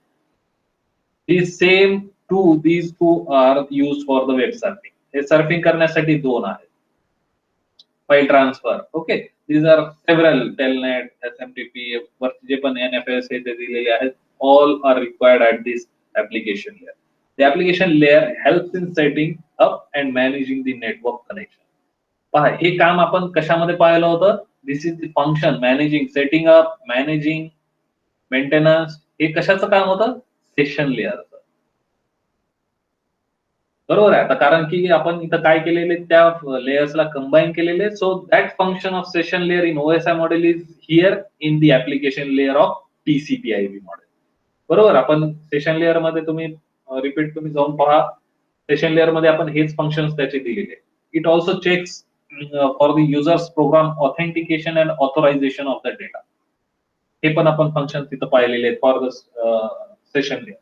these two are used for the web surfing. हे सर्फिंग करण्यासाठी दोन आहेत. File transfer, okay. these are several Telnet, SMTP वरती जे पण NFS हे ते दिलेले आहेत, all are required at this application layer. The application layer helps in setting up and managing the network connection. पहा हे काम आपण कशामध्ये पाहिलं होतं. This is the function managing, setting up, managing, maintenance. हे कशाचं काम होतं, सेशन लेअरचं. बरोबर आहे. आता कारण की आपण इथं काय केलेले त्या लेयर्सला कंबाईन केलेले. So that function of session layer in OSI model is here in the application layer of TCP/IP model. बरोबर. आपण सेशन लेअर मध्ये तुम्ही रिपीट तुम्ही जाऊन पहा. सेशन लेअर मध्ये आपण हेच फंक्शन्स त्याचे दिलेले. It also checks for the users program authentication and authorization of the data. हे पण आपण फंक्शन तिथं पाहिलेले आहेत for the session layer.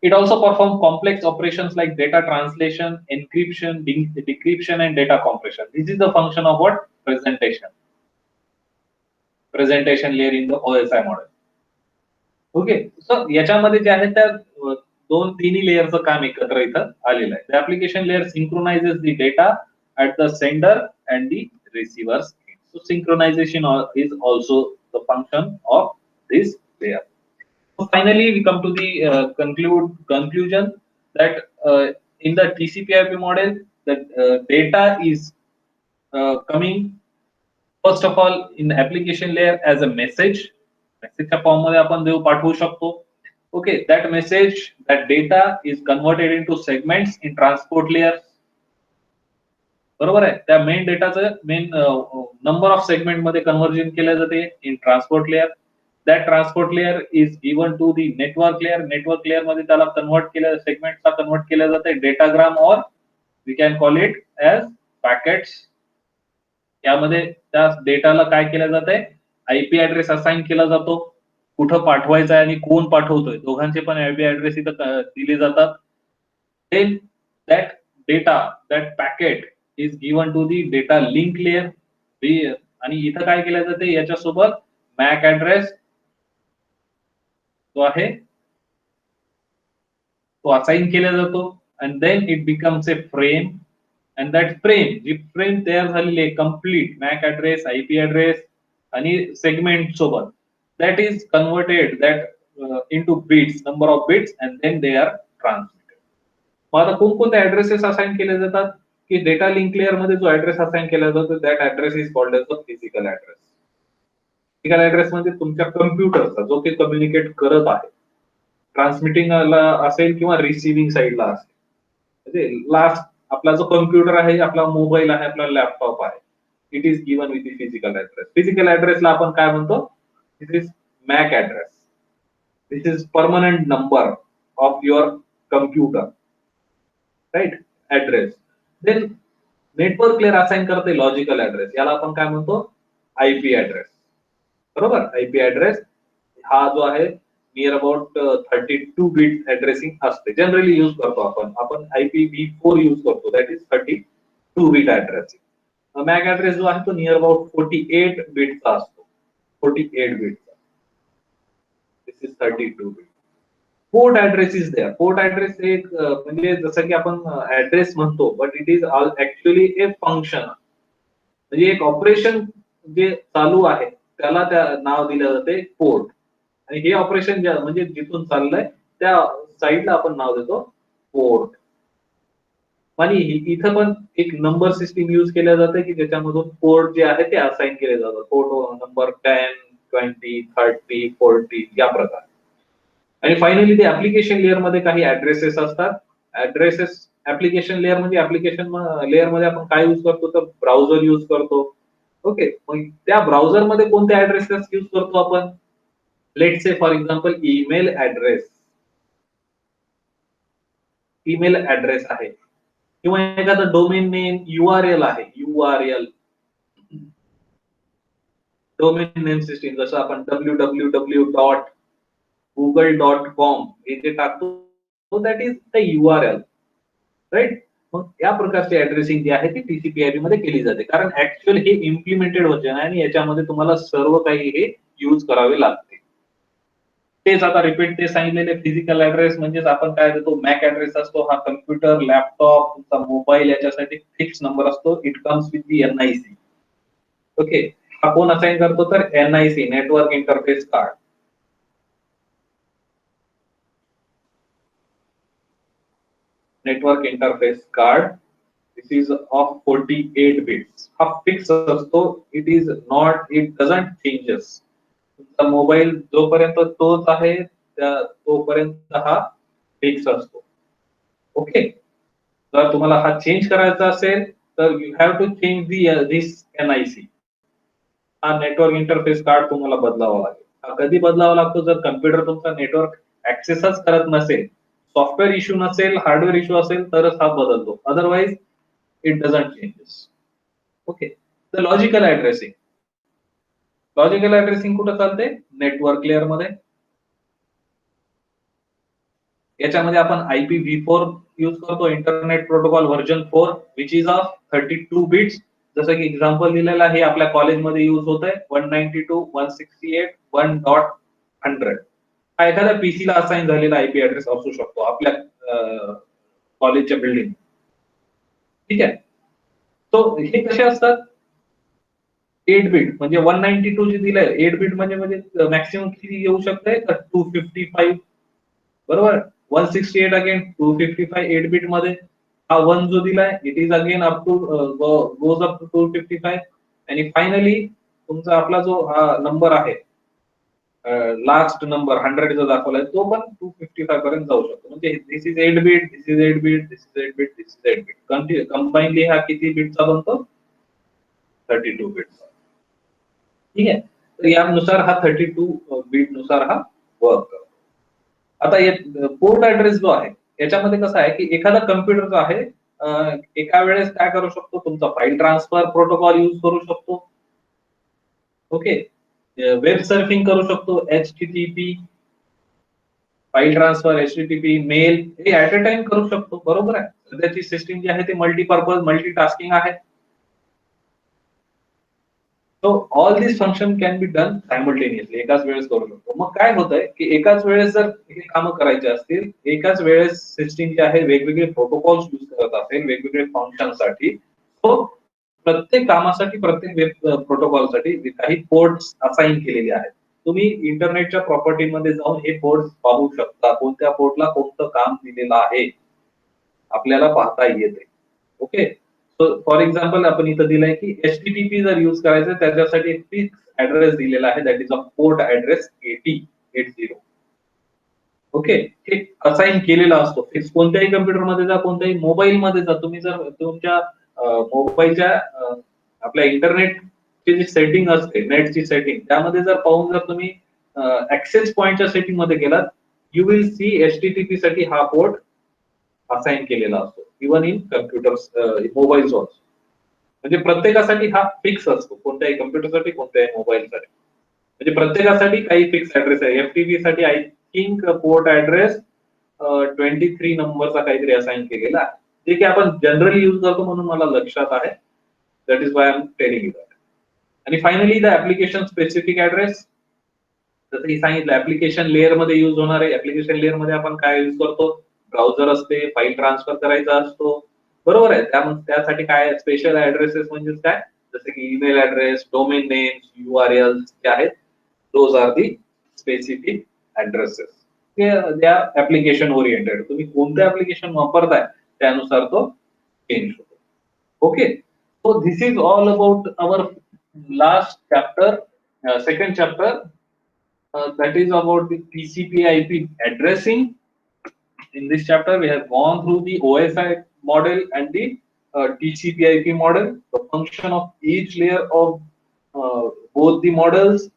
It also performs complex operations like data translation, encryption, decryption, and data compression. This is the function of what? Presentation. Presentation layer in the OSI model. Okay. So याच्यामध्ये जे आहे त्या दोन तिन्ही लेअरचं काम एकत्र इथं आलेलं आहे. The application layer synchronizes the data at the sender and the receiver. So synchronization is also the function of this layer. So finally, we come to the conclusion that in the TCP/IP model, the data is coming first of all in the application layer as a message. Message form मध्ये आपण देऊ पाठवू शकतो. Okay, that message, that data is converted into segments in transport layer. बरोबर आहे. त्या main डेटाचं main number of segment मध्ये कन्व्हर्जन केलं जाते in transport layer. That transport layer is given to the network layer. Network layer मध्ये त्याला convert केलं, सेगमेंटला कन्वर्ट केलं जाते डेटाग्राम और we can call it as packets. यामध्ये त्या डेटाला काय केलं जातंय, IP ऍड्रेस असाइन केला जातो, कुठं पाठवायचं आहे आणि कोण पाठवतोय दोघांचे पण IP ऍड्रेस इथं दिले जातात. Then that data, that packet is given to the data link layer. आणि इथं काय केलं जाते, याच्यासोबत MAC ऍड्रेस जो आहे तो असाइन केला जातो. And then it becomes a frame. And that frame, जी फ्रेम तयार झालेली आहे complete MAC address, IP address आणि सेगमेंट सोबत, that is converted that into bits, number of bits, and then they are transmitted. मग आता कोणकोणते ऍड्रेसेस असाइन केले जातात की डेटा लिंक लेअर मध्ये जो ऍड्रेस असाइन केला जातो that address is called as the physical address. Physical address म्हणजे तुमच्या कम्प्युटरचा जो काही कम्युनिकेट करत आहे, ट्रान्समिटिंगला असेल किंवा रिसिव्हिंग साईडला असेल. म्हणजे लास्ट आपला जो कम्प्युटर आहे, आपला मोबाईल आहे, आपला लॅपटॉप आहे, it is given with the physical address. Physical ऍड्रेसला आपण काय म्हणतो, this is MAC address. This is permanent number of your computer, right, address. Then network layer assign करते लॉजिकल ऍड्रेस, याला आपण काय म्हणतो, IP ऍड्रेस. बरोबर. IP ऍड्रेस हा जो आहे नियर अबाउट 32 बिट ऍड्रेसिंग असते. जनरली यूज करतो आपण IPv4 यूज करतो, that is 32 bit addressing. MAC address जो आहे तो नियर अबाउट 48 बिटचा असतो. 48 बिटचा. This is 32 bit. Port address is there. Port address एक म्हणजे जसं की आपण ऍड्रेस म्हणतो, but it is actually a function. म्हणजे एक ऑपरेशन जे चालू आहे त्याला त्या नाव दिलं जाते पोर्ट. आणि हे ऑपरेशन म्हणजे जिथून चाललंय त्या साईडला आपण नाव देतो पोर्ट. आणि इथं पण एक नंबर सिस्टीम युज केल्या जाते की ज्याच्यामधून पोर्ट जे आहे ते असाइन केले जातात. पोर्ट नंबर 10, 20, 30, 40 या प्रकार. आणि फायनली ते ऍप्लिकेशन लेअर मध्ये काही ऍड्रेसेस असतात. ऍड्रेसेस ऍप्लिकेशन लेअर म्हणजे ऍप्लिकेशन लेअर मध्ये आपण काय युज करतो तर ब्राउझर युज करतो. ओके, मग त्या ब्राउझर मध्ये कोणते ऍड्रेसेस युज करतो आपण? Let's say for example email address. Email address आहे किंवा एखादा डोमेन नेम URL आहे. URL डोमेन नेम सिस्टीम, जसं आपण www.google.com हे जे टाकतो that is the URL, right. मग या प्रकारची ऍड्रेसिंग जी आहे ती TCP/IP मध्ये केली जाते, कारण ऍक्च्युअल हे इम्प्लिमेंटेड व्हर्जन आहे आणि याच्यामध्ये तुम्हाला सर्व काही हे युज करावे लागते. तेच आता रिपीट ते सांगितलेले फिजिकल ऍड्रेस म्हणजेच आपण काय देतो, मॅक ऍड्रेस असतो हा कम्प्युटर, लॅपटॉप, तुमचा मोबाईल याच्यासाठी फिक्स नंबर असतो. It comes with the NIC. Okay, हा कोण असाइन करतो तर NIC, network interface card. Network interface card. This is of 48 bits. हा फिक्स असतो. It is not, it doesn't changes. तुमचा मोबाईल जोपर्यंत तोच आहे तोपर्यंत हा फिक्स असतो. ओके, जर तुम्हाला हा चेंज करायचा असेल तर you have to change this NIC. हा नेटवर्क इंटरफेस कार्ड तुम्हाला बदलावा लागेल. हा कधी बदलावा लागतो? जर कम्प्युटर तुमचा नेटवर्क ऍक्सेसच करत नसेल, सॉफ्टवेअर इश्यू नसेल, हार्डवेअर इश्यू असेल तरच हा बदलतो. Otherwise it doesn't changes. Okay, the logical addressing. Logical addressing कुठं चालते? नेटवर्क लेअर मध्ये. याच्यामध्ये आपण IPv4 यूज करतो, internet protocol version 4, which is of 32 bits. जसं की एक्झाम्पल दिलेलं आहे, आपल्या कॉलेजमध्ये यूज होत आहे 192.168.1.100. हा एखाद्या PC ला असाइन झालेला IP ऍड्रेस असू शकतो आपल्या कॉलेजच्या बिल्डिंग. ठीक आहे, तो हे कसे असतात? 8 बिट म्हणजे 192 जे दिलंय 8 बिट म्हणजे मॅक्सिमम किती येऊ शकते तर 255. बरोबर. 168 अगेन 255 8 बिट मध्ये. हा 1 जो दिलाय it is again up to goes up to 255. आणि फायनली तुमचा आपला जो हा नंबर आहे लास्ट नंबर 100 जो दाखवलाय तो पण 255 पर्यंत जाऊ शकतो. म्हणजे this is 8 bit, this is 8 bit, this is 8 bit, this is 8 bit. Combinedly हा किती बिटचा बनतो? 32 बिटचा. ठीक आहे, तर यानुसार हा 32 बिट नुसार हा वर्क करतो. आता पोर्ट ऍड्रेस जो आहे याच्यामध्ये कसं आहे की एखादा कम्प्युटर जो आहे एका वेळेस काय करू शकतो, तुमचा फाईल ट्रान्सफर प्रोटोकॉल यूज करू शकतो. ओके, वेब सर्फिंग करू शकतो, HTTP, file transfer, HTTP, mail हे ऍट अ टाइम करू शकतो. बरोबर आहे. सध्याची सिस्टीम जी आहे ती मल्टीपर्पज मल्टीटास्किंग आहे. So all this function can be done simultaneously, एकाच वेळेस करू शकतो. मग काय होतंय की एकाच वेळेस जर हे कामं करायचे असतील, एकाच वेळेस सिस्टीम जे आहे वेगवेगळे प्रोटोकॉल्स यूज करत असेल वेगवेगळे फंक्शनसाठी, तो प्रत्येक कामासाठी प्रत्येक वेब प्रोटोकॉलसाठी काही पोर्ट्स असाइन केलेले आहेत. तुम्ही इंटरनेटच्या प्रॉपर्टीमध्ये जाऊन हे पोर्ट्स पाहू शकता, कोणत्या पोर्टला कोणतं काम दिलेलं आहे आपल्याला पाहता येते. ओके, फॉर एक्झाम्पल आपण इथं दिलंय की HTTP जर युज करायचं त्याच्यासाठी एक फिक्स ऍड्रेस दिलेला आहे, that is a port address 80. Okay, हे असाइन केलेला असतो. फिक्स कोणत्याही कम्प्युटर मध्ये जा, कोणत्याही मोबाईल मध्ये जा, तुम्ही जर तुमच्या मोबाईलच्या आपल्या इंटरनेटची जी सेटिंग असते, नेटची सेटिंग, त्यामध्ये जर पाहून जर तुम्ही ऍक्सेस पॉइंटच्या सेटिंग मध्ये गेलात, यू विल सी HTTP साठी हा पोर्ट असाइन केलेला असतो. Even in computers, mobile also. म्हणजे प्रत्येकासाठी हा फिक्स असतो, कोणत्याही कम्प्युटरसाठी कोणत्याही मोबाईलसाठी. म्हणजे प्रत्येकासाठी काही फिक्स ऍड्रेस आहे. FTP साठी किंग पोर्ट ऍड्रेस 23 नंबरचा काहीतरी असाइन केलेला आहे, जे की आपण जनरली युज करतो म्हणून मला लक्षात आहे. That is why I am telling you that. आणि finally the application specific address, जसं की सांगितलं ऍप्लिकेशन लेअर मध्ये युज होणार आहे. ऍप्लिकेशन लेअर मध्ये आपण काय युज करतो, ब्राउझर असते, फाईल ट्रान्सफर करायचा असतो, बरोबर आहे. त्यासाठी काय स्पेशल ऍड्रेसेस म्हणजे काय, जसे की email address, domain names, URL जे आहेत, those are the specific addresses. They are application oriented. तुम्ही कोणतं ऍप्लिकेशन वापरताय त्यानुसार तो चेंज होतो. Okay, so this is all about our last chapter, second chapter, that is about the TCP/IP addressing. In this chapter, we have gone through the OSI model and the TCP/IP model, the function of each layer of both the models.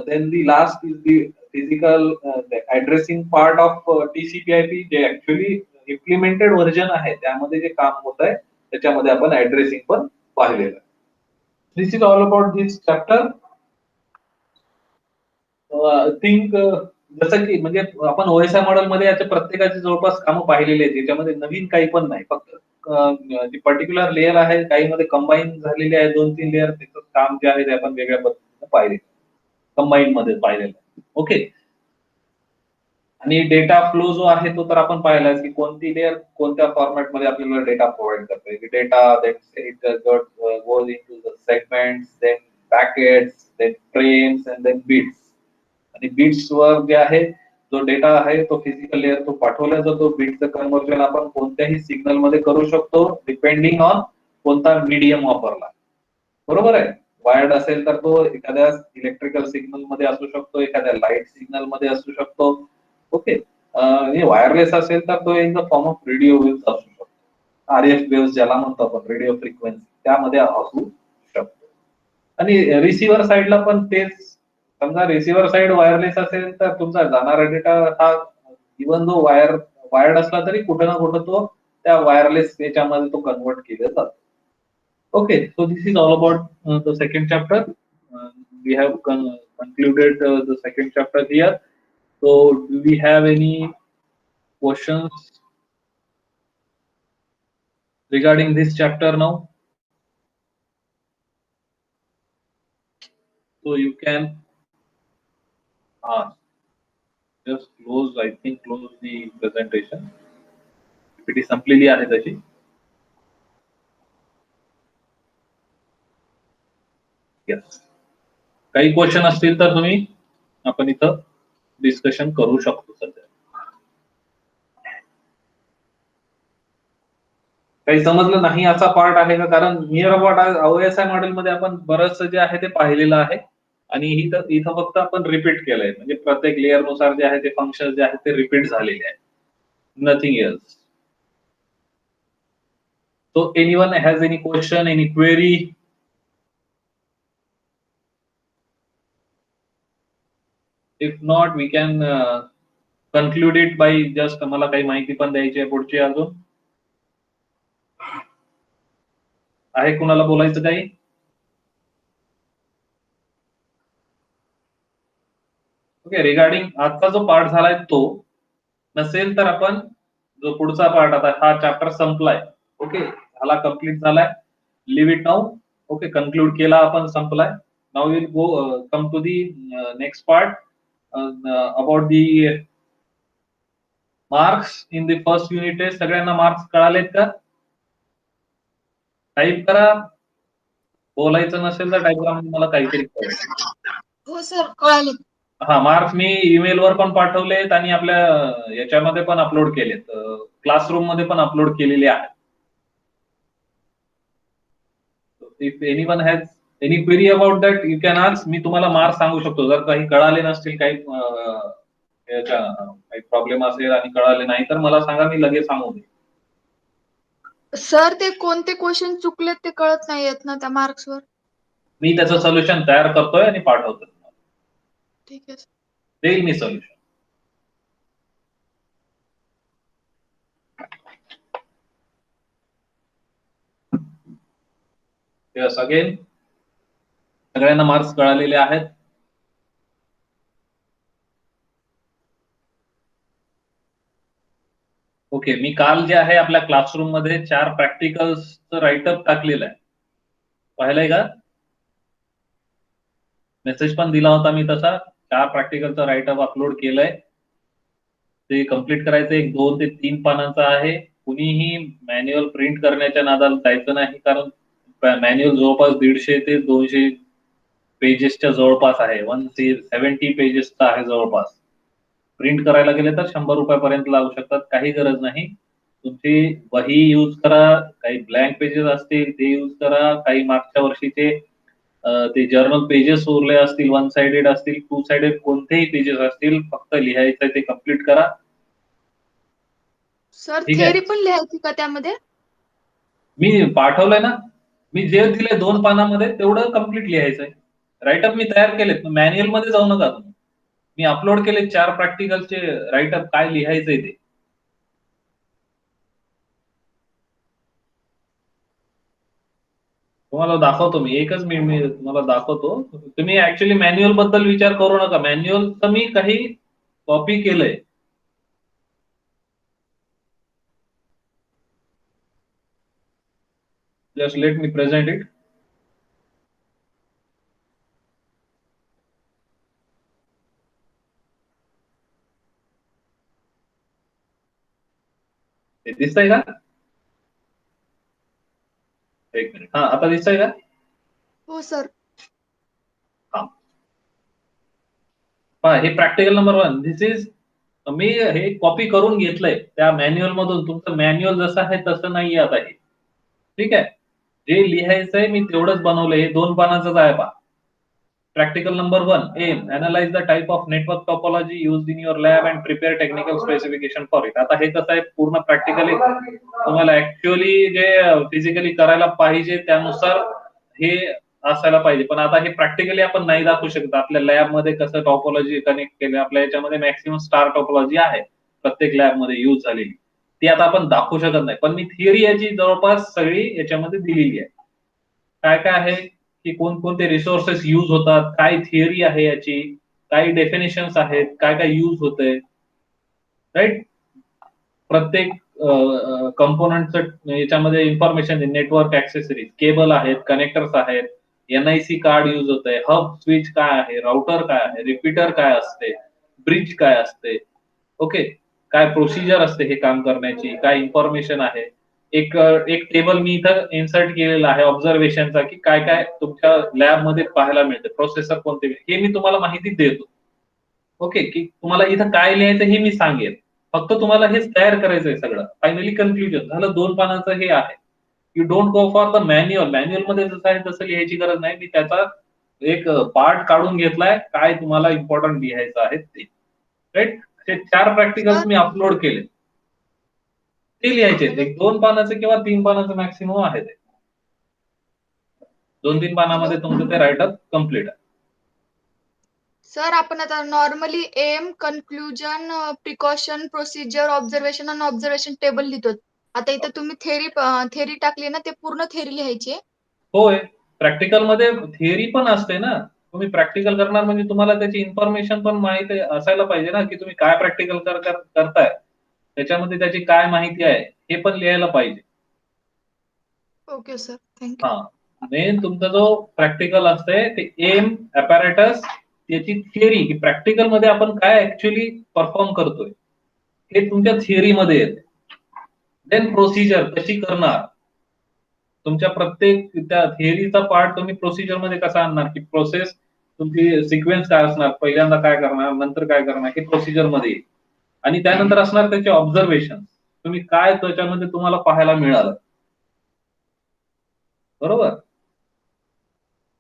Then the last is the physical the addressing part of TCP/IP, जे actually implemented version आहे, त्यामध्ये जे काम होत आहे त्याच्यामध्ये आपण addressing पण पाहिलेलं. This is all about this chapter. Think जसं की म्हणजे आपण ओएसआय मॉडेल मध्ये याच्या प्रत्येकाची जवळपास कामं पाहिलेली आहेत. याच्यामध्ये नवीन काही पण नाही, फक्त जी पर्टिक्युलर लेअर आहे काही मध्ये कंबाईन झालेली आहे 2-3 लेअर, त्याचं काम जे आहे ते आपण वेगळ्या पद्धतीने पाहिले, कंबाईन मध्ये पाहिलेलं. ओके, आणि डेटा फ्लो जो आहे तो तर आपण पाहिला की कोणती लेअर कोणत्या फॉर्मॅट मध्ये आपल्याला डेटा प्रोव्हाइड करते. Data goes into the segments, then packets, then frames and then bits. आणि बिट्स वर जे आहे जो डेटा आहे तो फिजिकल लेअर तो पाठवला जातो. बिटचं कन्व्हर्जन आपण कोणत्याही सिग्नल मध्ये करू शकतो, डिपेंडिंग ऑन कोणता मीडियम वापरला, बरोबर आहे. वायर्ड असेल तर तो एखाद्या इलेक्ट्रिकल सिग्नल मध्ये असू शकतो, एखाद्या लाईट सिग्नल मध्ये असू शकतो. ओके, वायरलेस असेल तर तो in the form of radio waves असू शकतो, RF वेव्स ज्याला म्हणतो आपण, रेडिओ फ्रिक्वेन्सी, त्यामध्ये असू शकतो. आणि रिसिव्हर साइडला पण तेच, समजा रिसिव्हर साइड वायरलेस असेल तर तुमचा जाणारा डेटा हा इवन जो वायर्ड असला तरी कुठे ना कुठे तो त्या वायरलेस याच्यामध्ये तो कन्वर्ट केला जातो. Okay, so this is all about the second chapter. We have concluded the second chapter here. So, do we have any questions regarding this chapter now? So you can just close. I think close the presentation. It is completely आहे तशी. Yes. काही question असतील तर तुम्ही आपण इथं discussion करू शकतो सध्या. काही समजलं नाही असा पार्ट आहे का? कारण नियर अबाउट ओएसआय मॉडेल मध्ये आपण बरंच जे आहे ते पाहिलेलं आहे आणि इथं फक्त आपण रिपीट केलंय, म्हणजे प्रत्येक लेअर नुसार जे आहे ते फंक्शन जे आहेत ते रिपीट झालेले आहेत, nothing else. So anyone has any question, any query? If not, we can conclude it by just मला काही माहिती पण द्यायची आहे पुढची अजून. आहे कुणाला बोलायचं काही? ओके, रिगार्डिंग आजचा जो पार्ट झालाय तो नसेल तर आपण जो पुढचा पार्ट, आता हा चॅप्टर संपलाय, ओके, हाला कंप्लीट झालाय, leave it now. Okay, conclude केला आपण, संपलाय. Now will go come to the next part about the marks in the first unit test. सगळ्यांना मार्क्स कळालेत का? टाईप करा, बोलायचं नसेल तर टाईप करा, म्हणजे मला काहीतरी कळेल. हो सर, कळाले. हा, मार्क्स मी ईमेल वर पण पाठवलेत आणि आपल्या याच्यामध्ये पण अपलोड केलेत, क्लासरूम मध्ये पण अपलोड केलेले आहेत. If anyone has any query about that you can ask. मी तुम्हाला मार्क्स सांगू शकतो जर काही कळाले नसतील, काही प्रॉब्लेम असेल आणि कळाले नाही तर मला सांगा, मी लगेच सांगू दे. सर, ते कोणते क्वेश्चन चुकलेत ते कळत नाहीयेत ना त्या मार्क्स वर. मी त्याचं सोल्युशन तयार करतोय आणि पाठवतो. ठीक आहे, देईल मी सोल्युशन. यस, अगेन सगळ्यांना मार्क्स कळालेले आहेत. ओके, मी काल जे आहे आपल्या क्लासरूम मध्ये 4 प्रॅक्टिकल्सचं राईटअप टाकलेलं आहे. पाहिलंय का? मेसेज पण दिला होता मी तसा. 4 प्रॅक्टिकलचं राईटअप अपलोड केलंय. ते कम्प्लीट करायचं. एक 2 ते 3 पानांचं आहे. कुणीही मॅन्युअल प्रिंट करण्याच्या नादाला जायचं नाही, कारण मॅन्युअल जवळपास 150 ते 200 पेजेसच्या जवळपास आहे. 170 पेजेसचा आहे जवळपास. प्रिंट करायला गेले तर 100 रुपयापर्यंत लागू शकतात. काही गरज नाही. तुमची वही यूज करा, काही ब्लँक पेजेस असतील ते यूज करा, काही मागच्या वर्षीचे ते जर्नल पेजेस उरले असतील, 1 साइडेड असतील, 2 साइडेड कोणतेही पेजेस असतील, फक्त लिहायचं ते कम्प्लीट करा. सर ठीक आहे. थेअरी पण लिहायची का त्यामध्ये? मी पाठवलंय ना. मी जे दिले 2 पानामध्ये तेवढं कम्प्लीट लिहायचंय. राईटअप मी तयार केलेत. मॅन्युअल मध्ये जाऊ नका तुम्ही. मी अपलोड केले 4 प्रॅक्टिकलचे राईटअप, काय लिहायचंय ते. तुम्हाला दाखवतो मी. एकच मी तुम्हाला दाखवतो. तुम्ही ऍक्च्युली मॅन्युअल बद्दल विचार करू नका. मॅन्युअल तर मी काही कॉपी केलंय. Just let me present it. ते दिसतंय का? एक मिनिट. हा, आता दिसतंय का? हो सर. हा, हे प्रॅक्टिकल नंबर 1. दिस इज, मी हे कॉपी करून घेतलंय त्या मॅन्युअल मधून. तुमचं मॅन्युअल जसं आहे तसं नाहीये आता हे. ठीक आहे. जे लिहायचंय मी तेवढंच बनवलंय. हे 2 पानाचंच आहे पहा. Practical number 1. Aim. Analyze the type of network topology used in your lab and prepare technical specification for it. आता हे कसं आहे, पूर्ण प्रॅक्टिकली तुम्हाला ऍक्च्युअली जे फिजिकली करायला पाहिजे त्यानुसार हे असायला पाहिजे. पण आता हे प्रॅक्टिकली आपण नाही दाखवू शकत. आपल्या लॅब मध्ये कसं टॉपोलॉजी कनेक्ट केलं, आपल्या याच्यामध्ये मॅक्सिमम स्टार टॉपोलॉजी आहे प्रत्येक लॅब मध्ये यूज झालेली, ती आता आपण दाखवू शकत नाही. पण मी थिअरी याची जवळपास सगळी याच्यामध्ये दिलेली आहे. काय काय आहे की कोणकोणते रिसोर्सेस यूज होतात, काय थिअरी आहे याची, काय डेफिनेशन्स आहेत, काय काय यूज होतंय, राईट. प्रत्येक कंपोनंटचं याच्यामध्ये इन्फॉर्मेशन, नेटवर्क ऍक्सेसरीज, केबल आहेत, कनेक्टर्स आहेत, NIC कार्ड यूज होत आहे, हब स्विच काय आहे, राउटर काय आहे, रिपीटर काय असते, ब्रिज काय असते, ओके, काय प्रोसिजर असते हे काम करण्याची, काय इन्फॉर्मेशन आहे. एक टेबल मी इथं इन्सर्ट केलेला आहे ऑब्झर्वेशनचा, की काय काय तुमच्या लॅब मध्ये पाहायला मिळते, प्रोसेसर कोणते, हे मी तुम्हाला माहिती देतो. ओके, की तुम्हाला इथं काय लिहायचं हे मी सांगेन. फक्त तुम्हाला हेच तयार करायचंय सगळं. फायनली कन्क्लुजन झालं. 2 पानाचं हे आहे. You don't go for the manual. Manual मध्ये जसं आहे तसं लिहायची गरज नाही. मी त्याचा एक पार्ट काढून घेतलाय, काय तुम्हाला इम्पॉर्टंट लिहायचं आहे ते, राईट. ते 4 प्रॅक्टिकल्स सर मी अपलोड केले, ते लिहायचे. एक 2 पानाचं किंवा 3 पानाचं मॅक्सिमम आहे ते. 2-3 हॅलो पानामध्ये तुमचं ते राईटअप कम्प्लीट आहे. सर, आपण आता normally aim, conclusion, precaution, procedure, observation आणि ऑब्झर्वेशन टेबल लिहितो. आता इथं तुम्ही थेरी टाकली ना, ते पूर्ण थेरी लिहायची आहे. होय, प्रॅक्टिकल मध्ये थिअरी पण असते ना. तुम्ही प्रॅक्टिकल करणार म्हणजे तुम्हाला त्याची इन्फॉर्मेशन पण माहिती असायला पाहिजे ना, की तुम्ही काय प्रॅक्टिकल करताय, त्याच्यामध्ये त्याची काय माहिती आहे हे पण लिहायला पाहिजे. Okay sir, thank you. हा, मेन तुमचा जो प्रॅक्टिकल असतंय ते एम, अपॅरेटस, त्याची थिअरी, की प्रॅक्टिकल मध्ये आपण काय ऍक्च्युअली परफॉर्म करतोय हे तुमच्या थिअरी मध्ये येते. देन प्रोसिजर कशी करणार, तुमच्या प्रत्येक त्या थिअरीचा पार्ट तुम्ही प्रोसिजर मध्ये कसा आणणार, की प्रोसेस तुमची सिक्वेन्स काय असणार, पहिल्यांदा काय करणार, नंतर काय करणार, हे प्रोसिजर मध्ये येईल. आणि त्यानंतर असणार त्याचे ऑब्झर्वेशन, तुम्ही काय त्याच्यामध्ये तुम्हाला पाहायला मिळालं, बरोबर.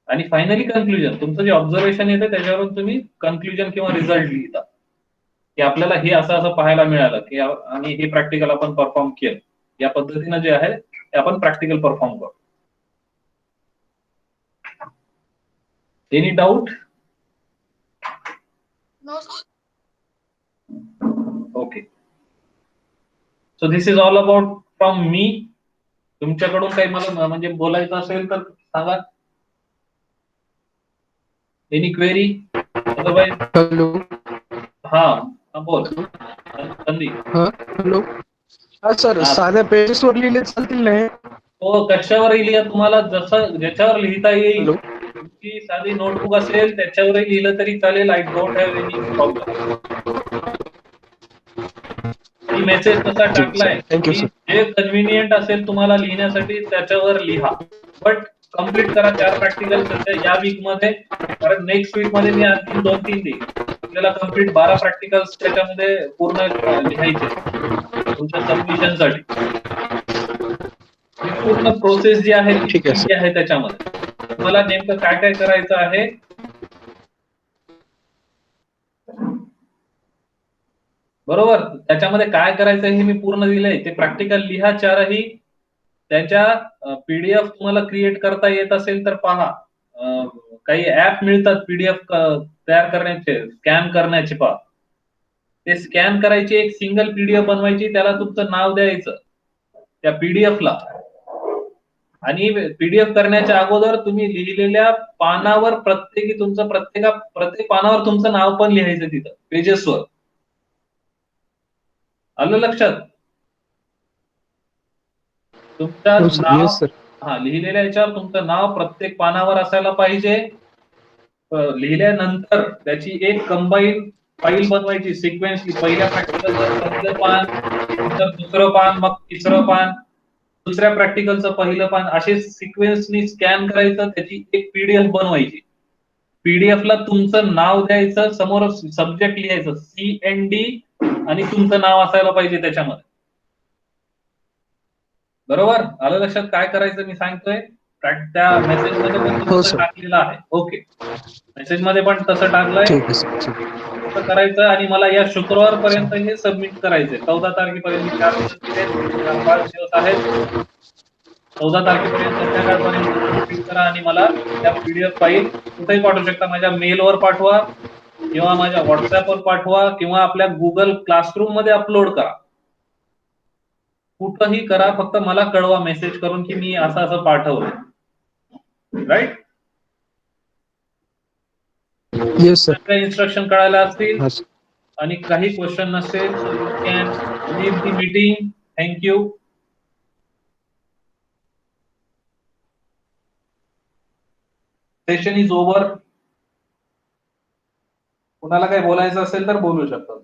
आणि फायनली कन्क्लुजन, तुमचं जे ऑब्झर्वेशन येते त्याच्यावरून तुम्ही कन्क्लुजन किंवा रिझल्ट लिहिता, की आपल्याला हे असं असं पाहायला मिळालं, की आणि हे प्रॅक्टिकल आपण परफॉर्म केलं. या पद्धतीनं जे आहे ते आपण प्रॅक्टिकल परफॉर्म करतो. Any doubt? No. Okay, so this is all about from me. तुमच्याकडून काही मला म्हणजे बोलायचं असेल तर सांगा. Any query? Otherwise hello. हा, बोल संदीप. हॅलो. हा सर, हा, साध्या पेजेसवर लिहिले चालतील नाही? तो कशावरही लिहा, तुम्हाला जसं ज्याच्यावर लिहिता येईल. हॅलो. तुमची साधी नोटबुक असेल त्याच्यावरही लिहिलं तरी चालेल. I don't have any problem. Me message तसा ठीक टाकलाय, सर, थँक्यू की सर. जे कन्व्हिनियंट असेल तुम्हाला लिहिण्यासाठी त्याच्यावर लिहा, बट कम्प्लीट करा 4 प्रॅक्टिकल सध्या या वीक मध्ये. कारण नेक्स्ट वीक मध्ये मी आणखी 2-3 देईल. आपल्याला कम्प्लीट 12 प्रॅक्टिकल्स त्याच्यामध्ये पूर्ण लिहायचे तुमच्या सबमिशनसाठी. ही पूर्ण प्रोसेस जी आहे ती ठीक आहे इझी सर. आहे त्याच्यामध्ये. तुम्हाला नेमकं काय काय करायचं आहे, बरोबर. त्याच्यामध्ये काय करायचं हे मी पूर्ण दिलंय. ते प्रॅक्टिकल लिहा 4ही. त्याच्या पीडीएफ तुम्हाला क्रिएट करता येत असेल तर पहा. काही ऍप मिळतात पीडीएफ तयार करण्याचे, स्कॅन करण्याचे. पहा, ते स्कॅन करायची, एक सिंगल पीडीएफ बनवायची, त्याला तुमचं नाव द्यायचं त्या पीडीएफला. आणि पीडीएफ करण्याच्या अगोदर तुम्ही लिहिलेल्या पानावर प्रत्येक पानावर तुमचं नाव पण लिहायचं तिथं पेजेसवर. आलं लक्षात? तुमचं हो सर, नाव, येस सर. हा, लिहिलेल्या याच्यावर तुमचं नाव प्रत्येक पानावर असायला पाहिजे. लिहिल्यानंतर त्याची एक कंबाईन फाईल बनवायची सिक्वेन्सली. पहिल्या प्रॅक्टिकलचं पहिलं पान, नंतर दुसरं पान, मग तिसरं पान, दुसऱ्या प्रॅक्टिकलचं पहिलं पान, असे सिक्वेन्सनी स्कॅन करायचं. त्याची एक पीडीएफ बनवायची. पीडीएफला तुमचं नाव द्यायचं, समोर सब्जेक्ट लिहायचं CND आणि तुमचं नाव असायला पाहिजे त्याच्यामध्ये. बरोबर? आलं लक्षात काय करायचं मी सांगतोय? त्या मेसेज मध्ये पण हो तसं सर. टाकलेलं आहे. ओके, मेसेज मध्ये पण तसं टाकलंय. ठीक आहे सर, ठीक आहे. तसं करायचं आणि मला या शुक्रवार पर्यंत हे सबमिट करायचंय. 14 तारखेपर्यंत मी 4 दिवस दिलेत, 5 दिवस आहेत. 14 तारखेपर्यंत संध्याकाळपर्यंत कंप्लीट करा आणि मला त्या पीडीएफ फाईल कुठेही पाठवू शकता. माझ्या मेलवर पाठवा किंवा माझ्या व्हॉट्सअपवर पाठवा किंवा आपल्या गुगल क्लासरूम मध्ये अपलोड करा. कुठंही करा, फक्त मला कळवा मेसेज करून की मी असं असं पाठवलंय. राईट? Yes sir. सगळे इन्स्ट्रक्शन कळायला असतील हा सर. आणि काही क्वेश्चन नसेल so you can leave the meeting. Thank you. Session is over. कुणाला काही बोलायचं असेल तर बोलू शकता.